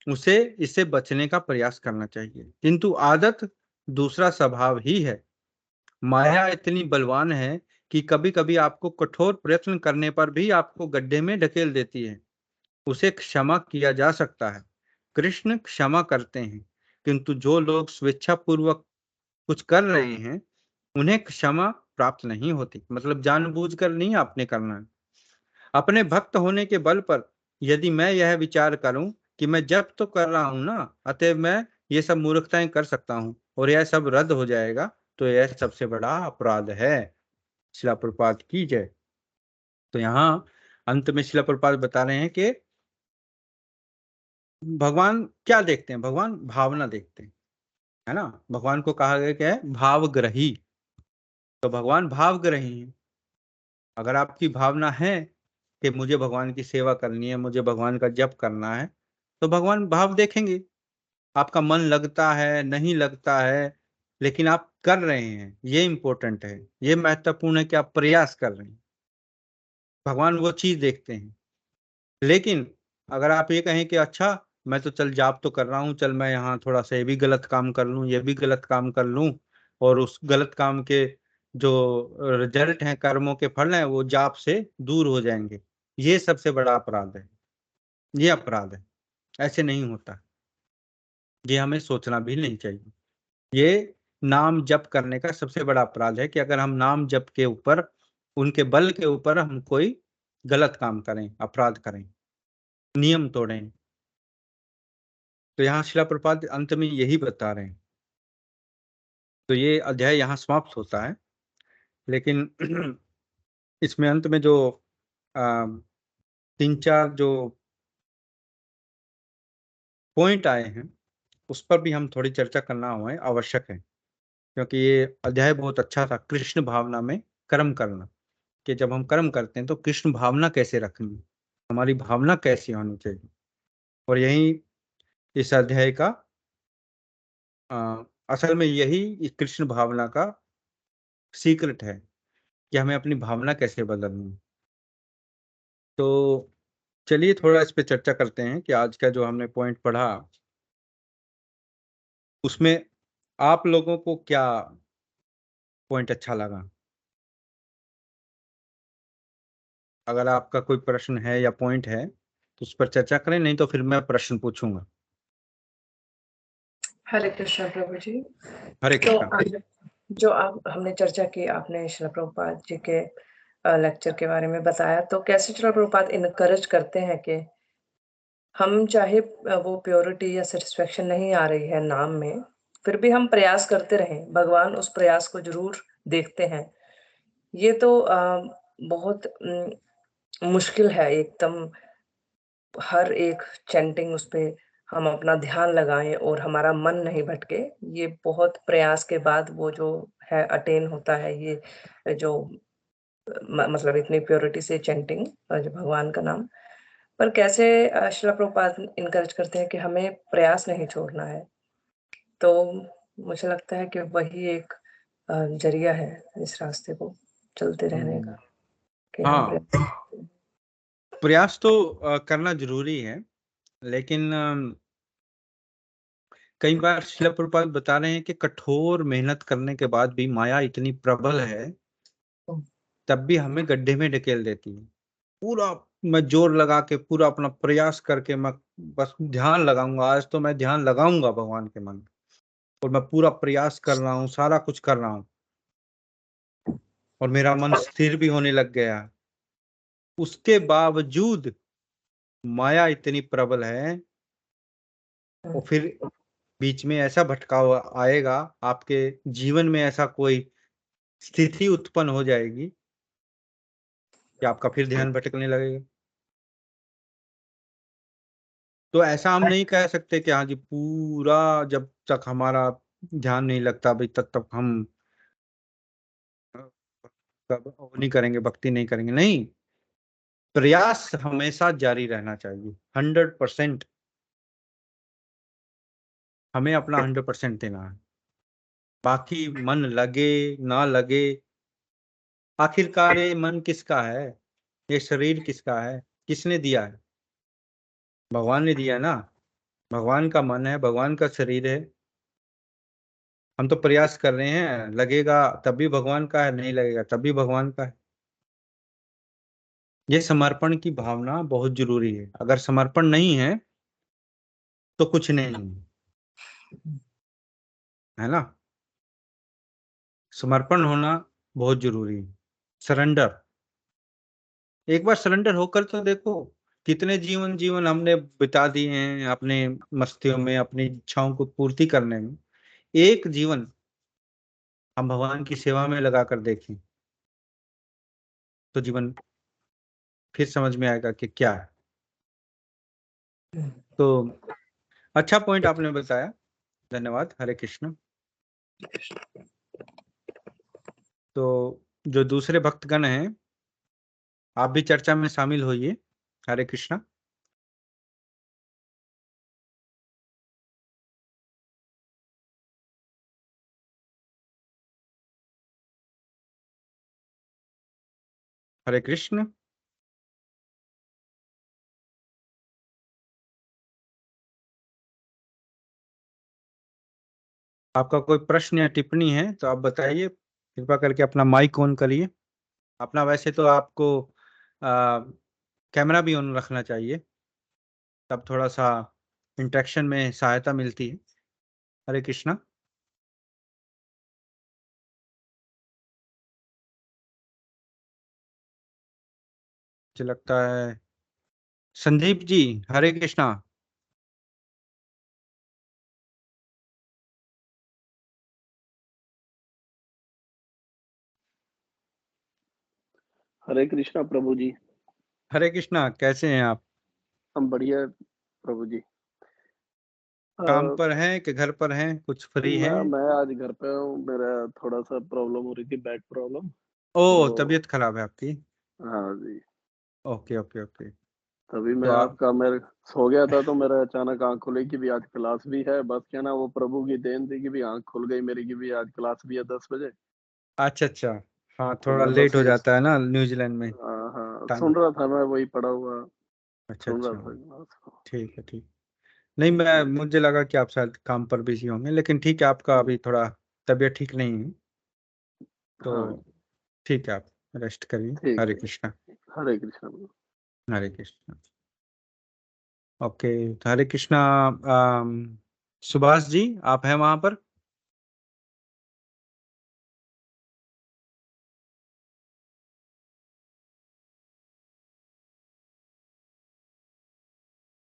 उसे इससे बचने का प्रयास करना चाहिए, किंतु आदत दूसरा स्वभाव ही है। माया इतनी बलवान है कि कभी कभी आपको कठोर प्रयत्न करने पर भी आपको गड्ढे में ढकेल देती है। उसे क्षमा किया जा सकता है, कृष्ण क्षमा करते हैं, किंतु जो लोग स्वेच्छापूर्वक कुछ कर रहे हैं उन्हें क्षमा प्राप्त नहीं होती। मतलब जानबूझकर नहीं आपने करना है। अपने भक्त होने के बल पर यदि मैं यह विचार करूं कि मैं जप तो कर रहा हूं ना, अतः मैं ये सब मूर्खताएं कर सकता हूं और यह सब रद्द हो जाएगा, तो यह सबसे बड़ा अपराध है। शिला प्रपात की जय। तो यहाँ अंत में शिला प्रपात बता रहे हैं कि भगवान क्या देखते हैं? भगवान भावना देखते हैं, है ना। भगवान को कहा गया क्या है? भावग्रही। तो भगवान भावग्रही हैं। अगर आपकी भावना है कि मुझे भगवान की सेवा करनी है, मुझे भगवान का जप करना है, तो भगवान भाव देखेंगे। आपका मन लगता है नहीं लगता है, लेकिन आप कर रहे हैं, ये इंपॉर्टेंट है, ये महत्वपूर्ण है कि आप प्रयास कर रहे हैं। भगवान वो चीज देखते हैं। लेकिन अगर आप ये कहें कि अच्छा मैं तो चल जाप तो कर रहा हूँ, चल मैं यहाँ थोड़ा सा ये भी गलत काम कर लूँ, ये भी गलत काम कर लूँ, और उस गलत काम के जो रिजल्ट हैं, कर्मों के फल हैं, वो जाप से दूर हो जाएंगे, ये सबसे बड़ा अपराध है। ये अपराध है, ऐसे नहीं होता। ये हमें सोचना भी नहीं चाहिए। ये नाम जप करने का सबसे बड़ा अपराध है कि अगर हम नाम जप के ऊपर, उनके बल के ऊपर हम कोई गलत काम करें, अपराध करें, नियम तोड़ें। तो यहाँ शिला प्रभुपाद अंत में यही बता रहे हैं। तो ये अध्याय यहाँ समाप्त होता है, लेकिन इसमें अंत में जो 3-4 जो पॉइंट आए हैं उस पर भी हम थोड़ी चर्चा करना हुआ आवश्यक है, क्योंकि ये अध्याय बहुत अच्छा था। कृष्ण भावना में कर्म करना, कि जब हम कर्म करते हैं तो कृष्ण भावना कैसे रखनी, हमारी भावना कैसी होनी चाहिए। और यही इस अध्याय का असल में यही इस कृष्ण भावना का सीक्रेट है कि हमें अपनी भावना कैसे बदलनी। तो चलिए थोड़ा इस पे चर्चा करते हैं कि आज का जो हमने पॉइंट पढ़ा उसमें आप लोगों को क्या पॉइंट अच्छा लगा। अगर आपका कोई प्रश्न है या पॉइंट है तो उस पर चर्चा करें, नहीं तो फिर मैं प्रश्न पूछूंगा। हरे कृष्ण प्रभु जी। हरे तो कृष्णा। जो आप हमने चर्चा की, आपने शिला प्रभुपाद जी के लेक्चर के बारे में बताया, तो कैसे शिला प्रभुपाद इनकरेज करते हैं कि हम चाहे वो प्योरिटी या सैटिस्फैक्शन नहीं आ रही है नाम में, फिर भी हम प्रयास करते रहें, भगवान उस प्रयास को ज़रूर देखते हैं। ये तो बहुत मुश्किल है एकदम, हर एक चैंटिंग उस पे हम अपना ध्यान लगाएँ और हमारा मन नहीं भटके। ये बहुत प्रयास के बाद वो जो है अटेन होता है, ये जो मतलब इतनी प्योरिटी से चैंटिंग जो भगवान का नाम। पर कैसे शिला प्रभुपाद इनकरेज करते हैं कि हमें प्रयास नहीं छोड़ना है। तो मुझे लगता है कि वही एक ज़रिया है इस रास्ते को चलते रहने का, कि हम हाँ, प्रयास तो करना जरूरी है, लेकिन कई बार शिला प्रभुपाद बता रहे हैं कि कठोर मेहनत करने के बाद भी माया इतनी प्रबल है, तब भी हमें गड्ढे में ढकेल देती है। पूरा मैं जोर लगा के पूरा अपना प्रयास करके मैं बस ध्यान लगाऊंगा, आज तो मैं ध्यान लगाऊंगा भगवान के मन, और मैं पूरा प्रयास कर रहा हूँ, सारा कुछ कर रहा हूँ, और मेरा मन स्थिर भी होने लग गया। उसके बावजूद माया इतनी प्रबल है, और फिर बीच में ऐसा भटकाव आएगा, आपके जीवन में ऐसा कोई स्थिति उत्पन्न हो जाएगी कि आपका फिर ध्यान भटकने लगेगा। तो ऐसा हम नहीं कह सकते कि हाँ जी पूरा जब तक हमारा ध्यान नहीं लगता भाई तब तक हम वो नहीं करेंगे, भक्ति नहीं करेंगे। नहीं, प्रयास हमेशा जारी रहना चाहिए। 100% हमें अपना 100% देना है। बाकी मन लगे ना लगे, आखिरकार ये मन किसका है, ये शरीर किसका है, किसने दिया है? भगवान ने दिया है ना। भगवान का मन है, भगवान का शरीर है। हम तो प्रयास कर रहे हैं, लगेगा तब भी भगवान का है, नहीं लगेगा तब भी भगवान का है। ये समर्पण की भावना बहुत जरूरी है। अगर समर्पण नहीं है तो कुछ नहीं है ना। समर्पण होना बहुत जरूरी है। सरेंडर, एक बार सरेंडर होकर तो देखो, कितने जीवन जीवन हमने बिता दिए हैं अपने मस्तियों में, अपनी इच्छाओं को पूर्ति करने में। एक जीवन हम भगवान की सेवा में लगा कर देखें तो जीवन फिर समझ में आएगा कि क्या है। तो अच्छा पॉइंट आपने बताया, धन्यवाद। हरे कृष्ण। तो जो दूसरे भक्तगण हैं, आप भी चर्चा में शामिल होइए। हरे कृष्णा। हरे कृष्ण। आपका कोई प्रश्न या टिप्पणी है तो आप बताइए, कृपा करके अपना माइक ऑन करिए अपना। वैसे तो आपको आ, कैमरा भी ऑन रखना चाहिए, तब थोड़ा सा इंटरेक्शन में सहायता मिलती है। हरे कृष्णा। मुझे लगता है संदीप जी, हरे कृष्णा। हरे कृष्णा प्रभु जी। हरे कृष्णा, कैसे हैं आप? हम बढ़िया प्रभु जी। काम पर हैं कि घर पर हैं, कुछ फ्री हैं? मैं आज घर पे हूँ। मेरा थोड़ा सा प्रॉब्लम हो रही थी, बैक प्रॉब्लम। ओह, तो तबीयत खराब है आपकी? हाँ जी, ओके ओके ओके। तभी तो मैं आप आपका मेरे सो गया था, तो मेरा अचानक आंख खुली कि भी आज क्लास भी है। बस क्या ना, वो प्रभु की देन थी कि भी आंख खुल गई मेरी कि भी आज क्लास भी है 10 बजे। अच्छा अच्छा। हाँ, तो थोड़ा मैं बस लेट हो जाता है ना न्यूजीलैंड में हाँ हाँ, टाइम। सुन रहा था, मैं वही पढ़ा हुआ अच्छा सुन रहा अच्छा, था क्लास को। ठीक है ठीक। नहीं, मैं मुझे लगा कि आप शायद काम पर बिजी होंगे, लेकिन ठीक है, आपका अभी थोड़ा तबीयत ठीक नहीं है, हाँ तो ठीक है, आप रेस्ट करिए। ठीक हरे है। कृष्णा। हरे कृष्णा। हरे कृष्णा। ओके, तो हरे कृष्णा। सुभाष जी, आप हैं वहां पर?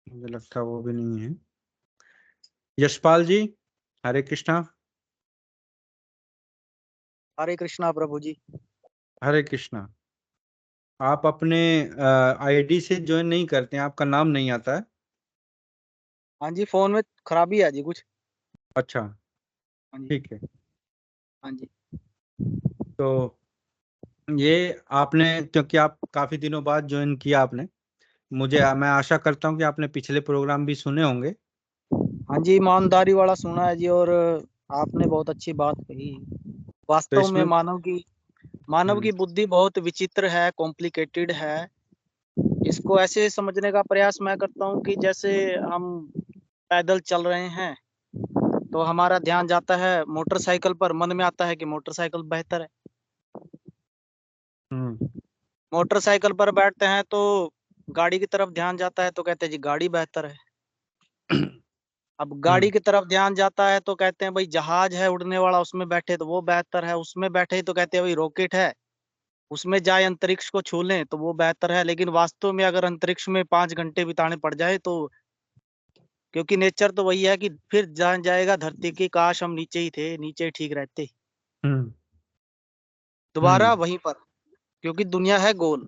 मुझे लगता है वो भी नहीं है। यशपाल जी, हरे कृष्णा। हरे कृष्णा प्रभु जी। हरे कृष्णा। आप अपने आईडी से ज्वाइन नहीं करते हैं, आपका नाम नहीं आता है? हाँ जी, फोन में खराबी है जी कुछ। अच्छा, हाँ जी। ठीक है। हाँ जी। तो ये आपने, क्योंकि आप काफी दिनों बाद ज्वाइन किया आपने, मैं आशा करता हूँ कि आपने पिछले प्रोग्राम भी सुने होंगे। हाँ जी, ईमानदारी वाला सुना है जी, और आपने बहुत अच्छी बात कही। तो वास्तव में इसमें मानव हम्म की बुद्धि बहुत विचित्र है, कॉम्प्लिकेटेड है। इसको ऐसे समझने का प्रयास मैं करता हूँ कि जैसे हम पैदल चल रहे हैं तो हमारा ध्यान जाता है मोटरसाइकिल पर, मन में आता है कि मोटरसाइकिल बेहतर है। हम्म मोटरसाइकिल पर बैठते हैं तो गाड़ी की तरफ ध्यान जाता है तो कहते हैं जी गाड़ी बेहतर है। अब गाड़ी हम्म की तरफ ध्यान जाता है तो कहते हैं भाई जहाज है उड़ने वाला, उसमें बैठे तो वो बेहतर है। उसमें बैठे तो कहते हैं भाई रॉकेट है, उसमें जाए अंतरिक्ष को छू लें तो वो बेहतर है। लेकिन वास्तव में अगर अंतरिक्ष में 5 घंटे बिताने पड़ जाए तो, क्योंकि नेचर तो वही है कि फिर जान जाएगा धरती की, काश हम नीचे ही थे, नीचे ही ठीक रहते, हम्म दोबारा हम्म, वहीं पर, क्योंकि दुनिया है गोल।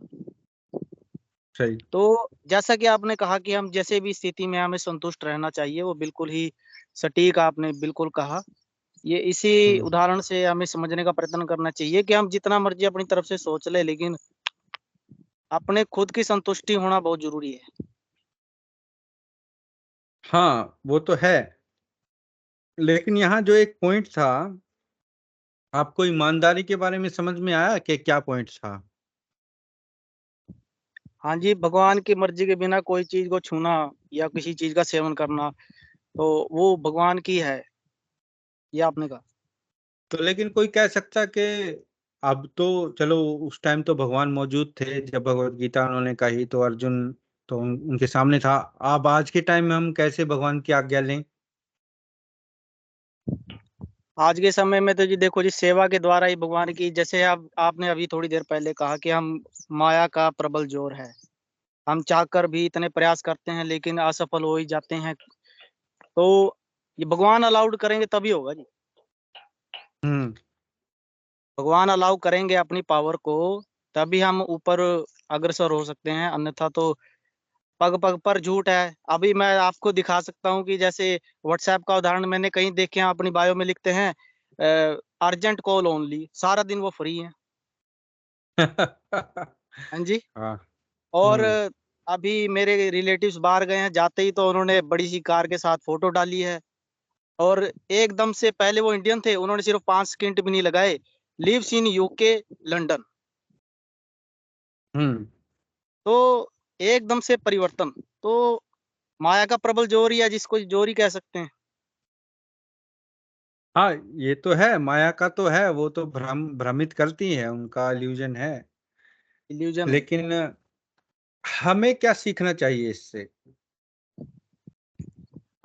सही। तो जैसा कि आपने कहा कि हम जैसे भी स्थिति में हमें संतुष्ट रहना चाहिए, वो बिल्कुल ही सटीक आपने बिल्कुल कहा। ये इसी हम्म उदाहरण से हमें समझने का प्रयत्न करना चाहिए कि हम जितना मर्जी अपनी तरफ से सोच ले, लेकिन अपने खुद की संतुष्टि होना बहुत जरूरी है। हाँ, वो तो है, लेकिन यहाँ जो एक पॉइंट था, आपको ईमानदारी के बारे में समझ में आया कि क्या पॉइंट था? हाँ जी, भगवान की मर्जी के बिना कोई चीज को छूना या किसी चीज का सेवन करना तो वो भगवान की है, ये आपने कहा। तो लेकिन कोई कह सकता कि अब तो चलो, उस टाइम तो भगवान मौजूद थे जब भगवत गीता उन्होंने कही, तो अर्जुन तो उनके सामने था। अब आज के टाइम में हम कैसे भगवान की आज्ञा लें? आज के समय में तो जी देखो जी, सेवा के द्वारा ही भगवान की, जैसे आप आपने अभी थोड़ी देर पहले कहा कि हम माया का प्रबल जोर है, हम चाहकर भी इतने प्रयास करते हैं लेकिन असफल हो ही जाते हैं। तो ये भगवान अलाउड करेंगे तभी होगा जी। हम्म भगवान अलाउ करेंगे अपनी पावर को, तभी हम ऊपर अग्रसर हो सकते हैं, अन्यथा तो पग पग पर झूठ है। अभी मैं आपको दिखा सकता हूँ कि जैसे व्हाट्सएप का उदाहरण मैंने कहीं देखे हैं, अपनी बायो में लिखते हैं अर्जेंट कॉल ओनली, सारा दिन वो फ्री है। हाँ जी। हाँ। और हम्म अभी मेरे रिलेटिव्स बाहर गए हैं, जाते ही तो उन्होंने बड़ी सी कार के साथ फोटो डाली है, और एकदम से, पहले वो इंडियन थे, उन्होंने सिर्फ 5 सेकंड भी नहीं लगाए, लिव्स इन यूके लंदन। हम्म तो एकदम से परिवर्तन। तो माया का प्रबल जोर ही है, जिसको जोर ही कह सकते हैं। हाँ, ये तो है, माया का तो है, वो तो भ्रमित करती है, उनका इल्यूजन है। इल्यूजन है। लेकिन हमें क्या सीखना चाहिए इससे?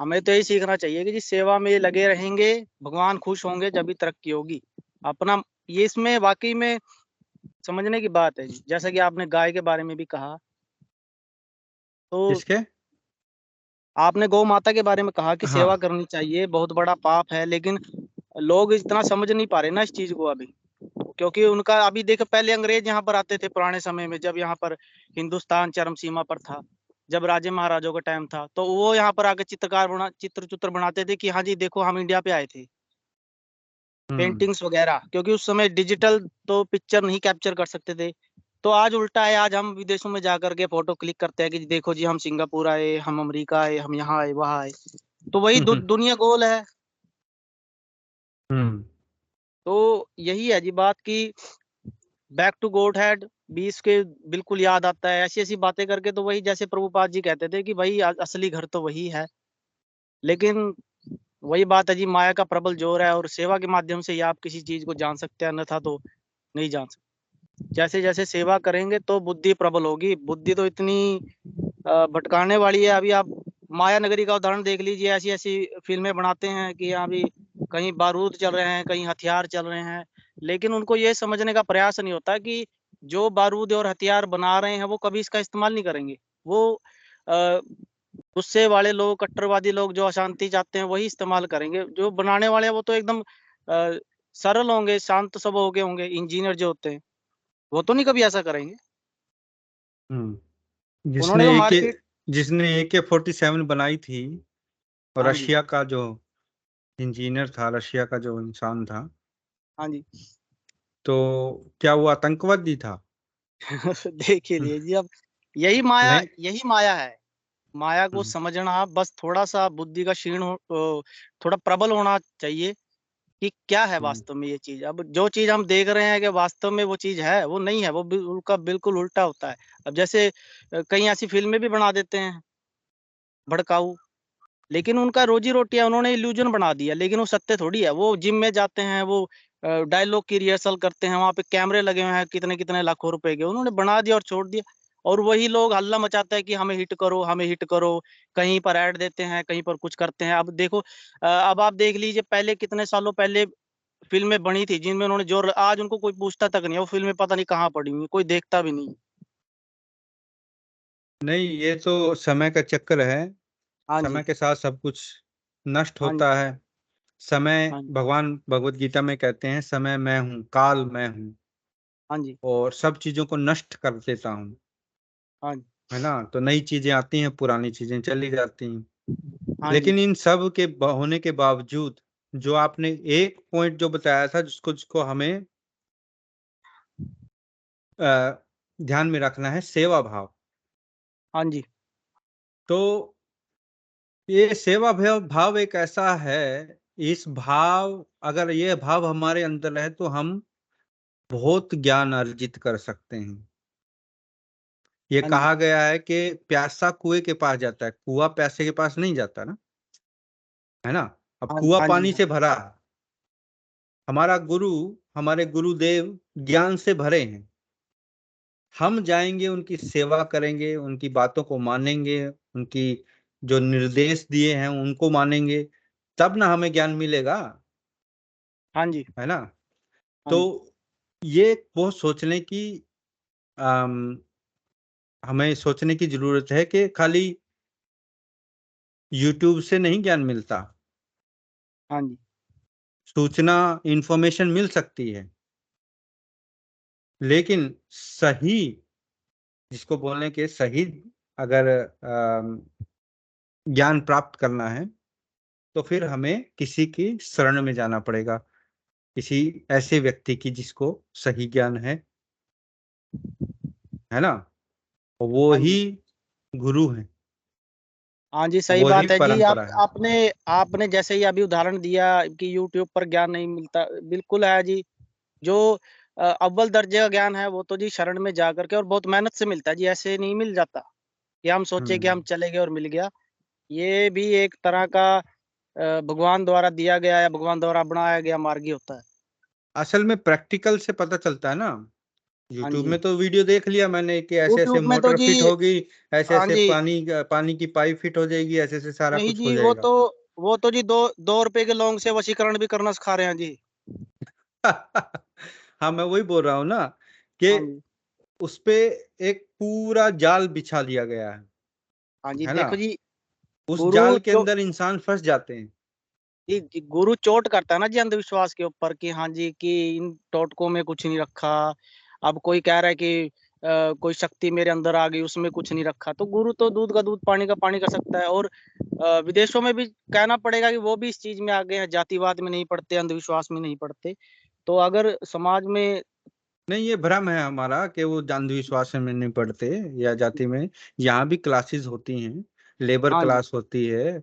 हमें तो यही सीखना चाहिए कि जिस सेवा में लगे रहेंगे, भगवान खुश होंगे, जब भी तरक्की होगी अपना। ये इसमें वाकई में समझने की बात है जी। जैसा कि आपने गाय के बारे में भी कहा तो किसके? आपने गौ माता के बारे में कहा कि सेवा हाँ। करनी चाहिए, बहुत बड़ा पाप है, लेकिन लोग इतना समझ नहीं पा रहे ना इस चीज को अभी। क्योंकि उनका अभी देखो, पहले अंग्रेज यहाँ पर आते थे पुराने समय में, जब यहाँ पर हिंदुस्तान चरम सीमा पर था, जब राजे महाराजों का टाइम था, तो वो यहाँ पर आके चित्र बनाते थे कि हाँ जी देखो हम इंडिया पे आए थे, पेंटिंग्स वगैरह, क्योंकि उस समय डिजिटल तो पिक्चर नहीं कैप्चर कर सकते थे। तो आज उल्टा है, आज हम विदेशों में जाकर के फोटो क्लिक करते हैं कि देखो जी हम सिंगापुर आए, हम अमेरिका आए, हम यहाँ आए, वहाँ आए। तो वही दुनिया गोल है। हम्म। तो यही है जी बात की बैक टू गॉड हेड, बीस के बिल्कुल याद आता है ऐसी ऐसी बातें करके। तो वही जैसे प्रभुपाद जी कहते थे कि भाई असली घर तो वही है, लेकिन वही बात है जी, माया का प्रबल जोर है, और सेवा के माध्यम से ही आप किसी चीज को जान सकते हैं, अन्यथा तो नहीं जान सकते। जैसे जैसे सेवा करेंगे तो बुद्धि प्रबल होगी। बुद्धि तो इतनी भटकाने वाली है। अभी आप माया नगरी का उदाहरण देख लीजिए, ऐसी ऐसी फिल्में बनाते हैं कि यहाँ भी कहीं बारूद चल रहे हैं, कहीं हथियार चल रहे हैं, लेकिन उनको ये समझने का प्रयास नहीं होता कि जो बारूद और हथियार बना रहे हैं वो कभी इसका इस्तेमाल नहीं करेंगे। वो अ, गुस्से वाले लोग, कट्टरवादी लोग जो अशांति चाहते हैं वही इस्तेमाल करेंगे। जो बनाने वाले हैं वो तो एकदम सरल होंगे, शांत स्वभाव के होंगे। इंजीनियर जो होते हैं वो तो नहीं कभी ऐसा करेंगे। उन्होंने जिसने तो AK मार्केट। जिसने AK-47 बनाई थी, और हाँ जी, रशिया का जो इंजीनियर था, रशिया का जो इंसान था, हाँ जी। तो क्या वो आतंकवादी था? देख ही लीजिए अब, यही माया, नहीं। यही माया है। माया को हम्म, समझना, बस थोड़ा सा बुद्धि का क्षीण थोड़ा प्रबल होना चाहिए कि क्या है हम्म। वास्तव में ये चीज। अब जो चीज हम देख रहे हैं कि वास्तव में वो चीज है, वो नहीं है, वो उनका बिल्कुल उल्टा होता है। अब जैसे कई ऐसी फिल्में भी बना देते हैं भड़काऊ, लेकिन उनका रोजी रोटी है, उन्होंने इल्यूजन बना दिया, लेकिन वो सत्य थोड़ी है। वो जिम में जाते हैं, वो डायलॉग की रिहर्सल करते हैं, वहां पे कैमरे लगे हुए हैं कितने कितने लाखों रुपए के, उन्होंने बना दिया और छोड़ दिया। और वही लोग हल्ला मचाते हैं कि हमें हिट करो, हमें हिट करो। कहीं पर ऐड देते हैं, कहीं पर कुछ करते हैं। अब देखो, अब आप देख लीजिए, पहले कितने सालों पहले फिल्में बनी थी जिनमें उन्होंने जो, आज उनको कोई पूछता तक नहीं है, वो फिल्में पता नहीं कहाँ पड़ी हुई, कोई देखता भी नहीं। नहीं, ये तो समय का चक्कर है। हाँ जी, समय के साथ सब कुछ नष्ट हाँ जी, होता है। समय, हाँ जी, भगवान भगवत गीता में कहते हैं, समय मैं हूँ, काल मैं हूँ, हाँ जी, और सब चीजों को नष्ट कर देता हूँ। हाँ जी, है ना? तो नई चीजें आती हैं, पुरानी चीजें चली जाती हैं। हाँ जी, लेकिन इन सब के होने के बावजूद, जो आपने एक पॉइंट जो बताया था, जिसको जिसको हमें अ, ध्यान में रखना है, सेवा भाव। हाँ जी, तो ये सेवा भाव भाव एक ऐसा है, इस भाव, अगर ये भाव हमारे अंदर है तो हम बहुत ज्ञान अर्जित कर सकते हैं। ये हाँ जी, कहा गया है कि प्यासा कुएं के पास जाता है, कुआं प्यासे के पास नहीं जाता ना, है ना? अब हाँ कुआं हाँ जी, पानी से भरा है। हमारा गुरु, हमारे गुरुदेव ज्ञान से भरे हैं। हम जाएंगे, उनकी सेवा करेंगे, उनकी बातों को मानेंगे, उनकी जो निर्देश दिए हैं उनको मानेंगे, तब ना हमें ज्ञान मिलेगा। हाँ जी, है ना? हाँ तो जी, ये बहुत सोचने की, अम, हमें सोचने की जरूरत है कि खाली यूट्यूब से नहीं ज्ञान मिलता। हाँ जी, सूचना, इंफॉर्मेशन मिल सकती है, लेकिन सही, जिसको बोलने के सही, अगर ज्ञान प्राप्त करना है, तो फिर हमें किसी की शरण में जाना पड़ेगा, किसी ऐसे व्यक्ति की जिसको सही ज्ञान है ना? वो हाँ ही जी, गुरु है, हाँ जी, सही वो ही बात है जी। आप परंपरा है। आपने आपने जैसे ही अभी उदाहरण दिया कि यूट्यूब पर ज्ञान नहीं मिलता, बिल्कुल है जी। जो अव्वल दर्जे का ज्ञान है वो तो जी शरण में जा करके और बहुत मेहनत से मिलता है जी, ऐसे नहीं मिल जाता कि हम सोचे कि हम हम्म। चले गए और मिल गया। ये भी एक तरह का भगवान द्वारा दिया गया या भगवान द्वारा बनाया गया मार्ग ही होता है। असल में प्रैक्टिकल से पता चलता है ना। हाँ यूट्यूब जी, में तो वीडियो देख लिया मैंने कि ऐसे ऐसे यूट्यूब में तो मोटर जी, फिट होगी, ऐसे हाँ ऐसे जी, पानी की पाइप फिट हो जाएगी, ऐसे ऐसे सारा नहीं कुछ हो जी, जाएगा। वो तो जी दो 2 रुपए के लौंग से वशीकरण भी करना सिखा रहे हैं जी। हाँ, मैं वही बोल रहा हूँ ना, कि हाँ जी, उस पे एक पूरा जाल बिछा दिया गया है। हाँ जी, है ना? देखो जी, उस गुरु जाल के जो अंदर इंसान फंस जाते हैं। जी, गुरु चोट करता है ना जी अंधविश्वास के ऊपर कि हाँ जी, कि इन टोटकों में कुछ नहीं रखा। अब कोई कह रहा है कि कोई शक्ति मेरे अंदर आ गई, उसमें कुछ नहीं रखा। तो गुरु तो दूध का दूध, पानी का पानी कर सकता है। और विदेशों में भी कहना पड़ेगा कि वो भी इस चीज़ में आगे हैं, जातिवाद में नहीं पड़ते, अंधविश्वास में नहीं पड़ते। तो अगर समाज में नहीं, ये भ्रम है हमारा कि वो अंधविश्वास में नहीं पड़ते या जाति में। यहाँ भी क्लासेस होती हैं, लेबर हाँ जी, क्लास होती है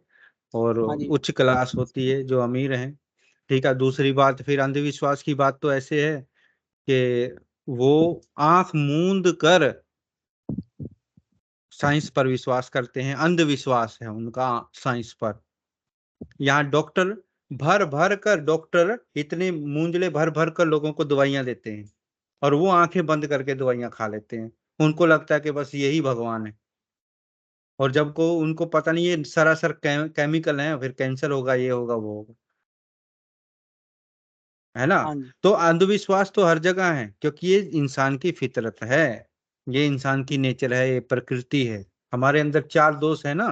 और हाँ जी, उच्च क्लास होती है जो अमीर हैं। ठीक है, दूसरी बात फिर अंधविश्वास की बात तो ऐसे है कि वो आंख मूंद कर साइंस पर विश्वास करते हैं, अंधविश्वास है उनका साइंस पर। यहाँ डॉक्टर इतने मूंजले भर भर कर लोगों को दवाइयां देते हैं और वो आंखें बंद करके दवाइयां खा लेते हैं। उनको लगता है कि बस यही भगवान है, और जब को उनको पता नहीं ये सरासर केमिकल है, फिर कैंसर होगा, ये होगा, वो होगा, है ना? हाँ जी, तो अंधविश्वास तो हर जगह है, क्योंकि ये इंसान की फितरत है, ये इंसान की नेचर है, ये प्रकृति है। हमारे अंदर चार दोष है ना,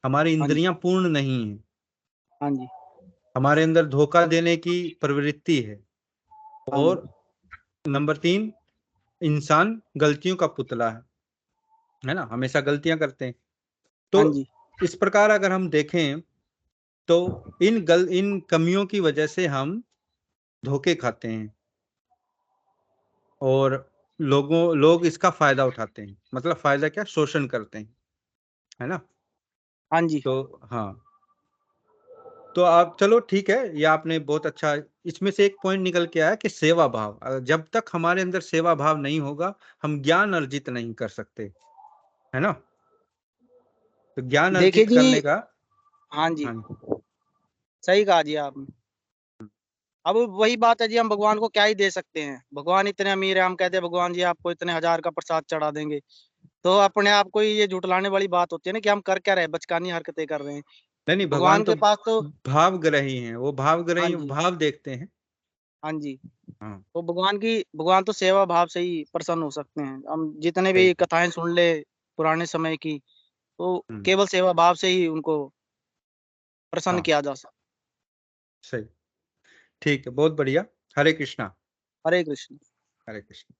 हमारी हाँ जी, इंद्रियां पूर्ण नहीं है, हाँ जी, हमारे अंदर धोखा देने की प्रवृत्ति है, हाँ जी, और नंबर 3, इंसान गलतियों का पुतला है ना, हमेशा गलतियां करते हैं। तो हाँ जी, इस प्रकार अगर हम देखें तो इन कमियों की वजह से हम धोखे खाते हैं और लोग इसका फायदा उठाते हैं। मतलब फायदा क्या, शोषण करते हैं, है ना? हाँ जी, तो हाँ, तो आप चलो ठीक है, ये आपने बहुत अच्छा, इसमें से एक पॉइंट निकल के आया कि सेवा भाव। जब तक हमारे अंदर सेवा भाव नहीं होगा, हम ज्ञान अर्जित नहीं कर सकते, है ना? तो ज्ञान देखिए अर्जित जी, करने का, हाँ जी, हाँ, सही कहा जी आपने। अब वही बात है जी, हम भगवान को क्या ही दे सकते हैं। भगवान इतने अमीर है, हम कहते हैं भगवान जी आपको इतने 1000 का प्रसाद चढ़ा देंगे। तो अपने आप को ही ये झुठलाने वाली बात होती है ना कि हम कर क्या रहे हैं, बचकानी हरकतें कर रहे हैं। नहीं नहीं, भगवान भगवान तो के पास तो भावग्राही हैं, वो हाँ भावग्राही जी, भाव देखते हैं। हाँ जी। हाँ, तो भगवान तो सेवा भाव से ही प्रसन्न हो सकते हैं। हम जितने सही। भी कथाएं सुन ले पुराने समय की, तो हम्म, केवल सेवा भाव से ही उनको प्रसन्न हाँ, किया जा सकता। सही। ठीक है, बहुत बढ़िया। हरे कृष्णा। हरे कृष्ण। हरे कृष्ण।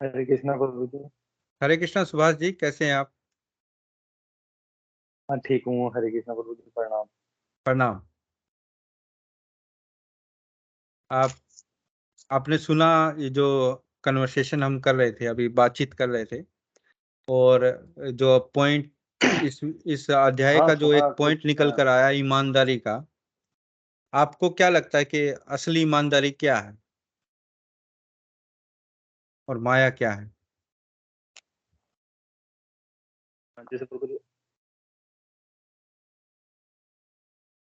हरे कृष्णा प्रभु जी। हरे कृष्णा सुभाष जी, कैसे हैं आप? हाँ ठीक हूँ, हरे कृष्णा प्रभु जी, प्रणाम। प्रणाम। आप आपने सुना ये जो कन्वर्सेशन हम कर रहे थे, अभी बातचीत कर रहे थे, और जो पॉइंट इस अध्याय हाँ का जो सुना एक कुछ। पॉइंट निकल कर आया ईमानदारी का, आपको क्या लगता है कि असली ईमानदारी क्या है और माया क्या है? जैसे प्रभु जी।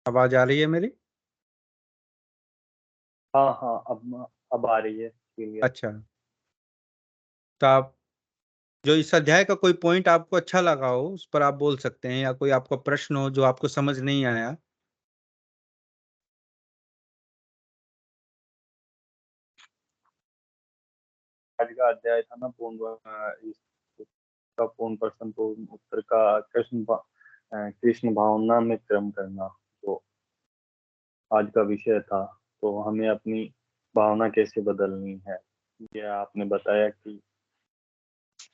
आवाज आ रही है मेरी? हाँ हाँ, अब आ रही है क्लियर। अच्छा, तो आप जो इस अध्याय का कोई पॉइंट आपको अच्छा लगा हो उस पर आप बोल सकते हैं, या कोई आपका प्रश्न हो जो आपको समझ नहीं आया। आज का अध्याय था ना इसका पूर्ण प्रश्न तो उत्तर का कृष्ण भावना में क्रम करना, तो आज का विषय था। तो हमें अपनी भावना कैसे बदलनी है, ये आपने बताया कि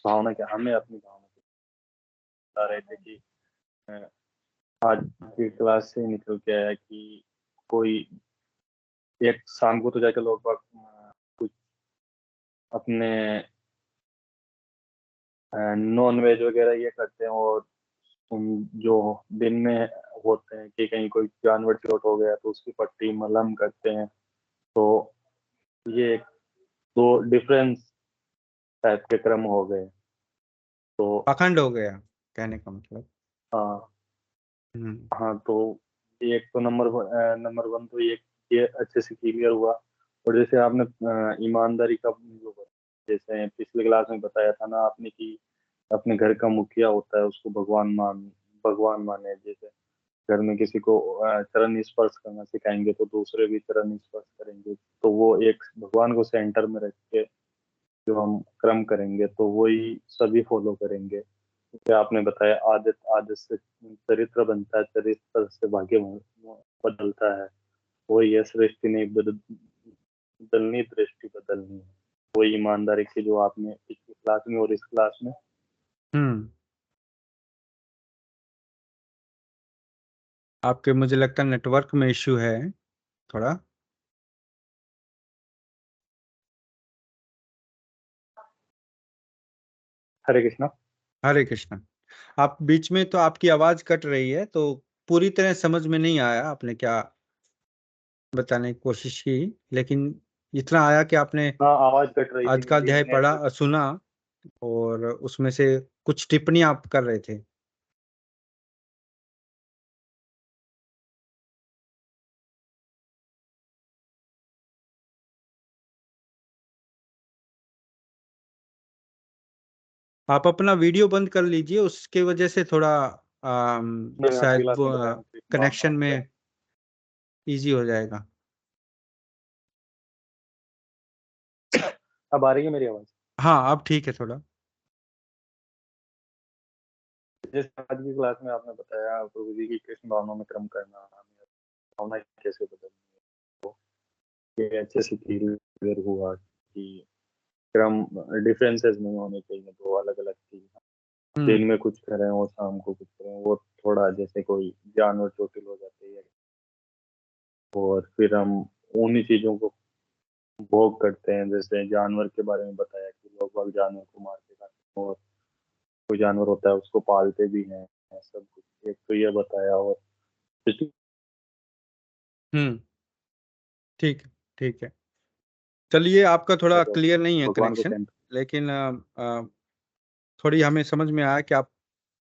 भावना क्या, हमें अपनी भावना बता रहे थे कि आज की क्लास से निकल के आया कि कोई एक शाम को तो जाके लोग कुछ अपने नॉन वेज वगैरह ये करते हैं, और जो दिन में होते हैं कि कहीं कोई जानवर चोट हो गया तो उसकी पट्टी मलहम करते हैं। तो ये दो डिफरेंस टाइप के क्रम हो गए। तो पाखंड हो गया कहने का मतलब। हाँ हम्म, हाँ, तो ये एक तो नंबर वन तो ये अच्छे से क्लियर हुआ। और जैसे आपने ईमानदारी का जो जैसे पिछले क्लास में बताया था ना आपने कि अपने घर का मुखिया होता है उसको भगवान माने। जैसे घर में किसी को चरण स्पर्श करना सिखाएंगे तो दूसरे भी चरण स्पर्श करेंगे। तो वो एक भगवान को सेंटर में रख के जो हम क्रम करेंगे तो वही सभी फॉलो करेंगे। जैसे आपने बताया आदत आदत से चरित्र बनता है, चरित्र से भाग्य बदलता है। वही है, सृष्टि नहीं बदलनी, दृष्टि बदलनी है। वही ईमानदारी की जो आपने पिछली क्लास में और इस क्लास में। आपके मुझे लगता है नेटवर्क में इश्यू है थोड़ा। हरे कृष्णा। हरे कृष्णा। आप बीच में तो आपकी आवाज कट रही है, तो पूरी तरह समझ में नहीं आया आपने क्या बताने की कोशिश की, लेकिन इतना आया कि आपने हाँ, आवाज कट रही आज थी का मेरी। अध्याय पढ़ा नेटवर्क सुना, और उसमें से कुछ टिप्पणी आप कर रहे थे। आप अपना वीडियो बंद कर लीजिए, उसके वजह से थोड़ा में आपकी शायद क्लास वो में बताया कृष्ण कनेक्शन भावनाओं का। में इजी हो जाएगा। अब आ रही है मेरी आवाज? हाँ, अब ठीक है थोड़ा। जैसे आज की क्लास में आपने बताया प्रभु जी की कृष्ण भावनाओं में क्रम करना, हमें भावना कैसे बदलनी है, तो ये अच्छे से क्लियर हुआ कि क्रम डिफरेंसेस नहीं होने चाहिए, दो अलग अलग चीज। दिन में कुछ करें और शाम को कुछ करें, वो थोड़ा जैसे कोई जानवर चोटिल हो जाते हैं, और फिर हम उन्हीं चीजों को भोग करते हैं। जैसे जानवर के बारे में बताया कि लोग बाग जानवर को मार के खाते हैं, और कोई जानवर होता है उसको पालते भी हैं, सब कुछ। एक तो ये बताया, और ठीक है, ठीक है। चलिए, आपका थोड़ा तो क्लियर नहीं है भगवान को कनेक्शन, सेंटर। लेकिन थोड़ी हमें समझ में आया कि आप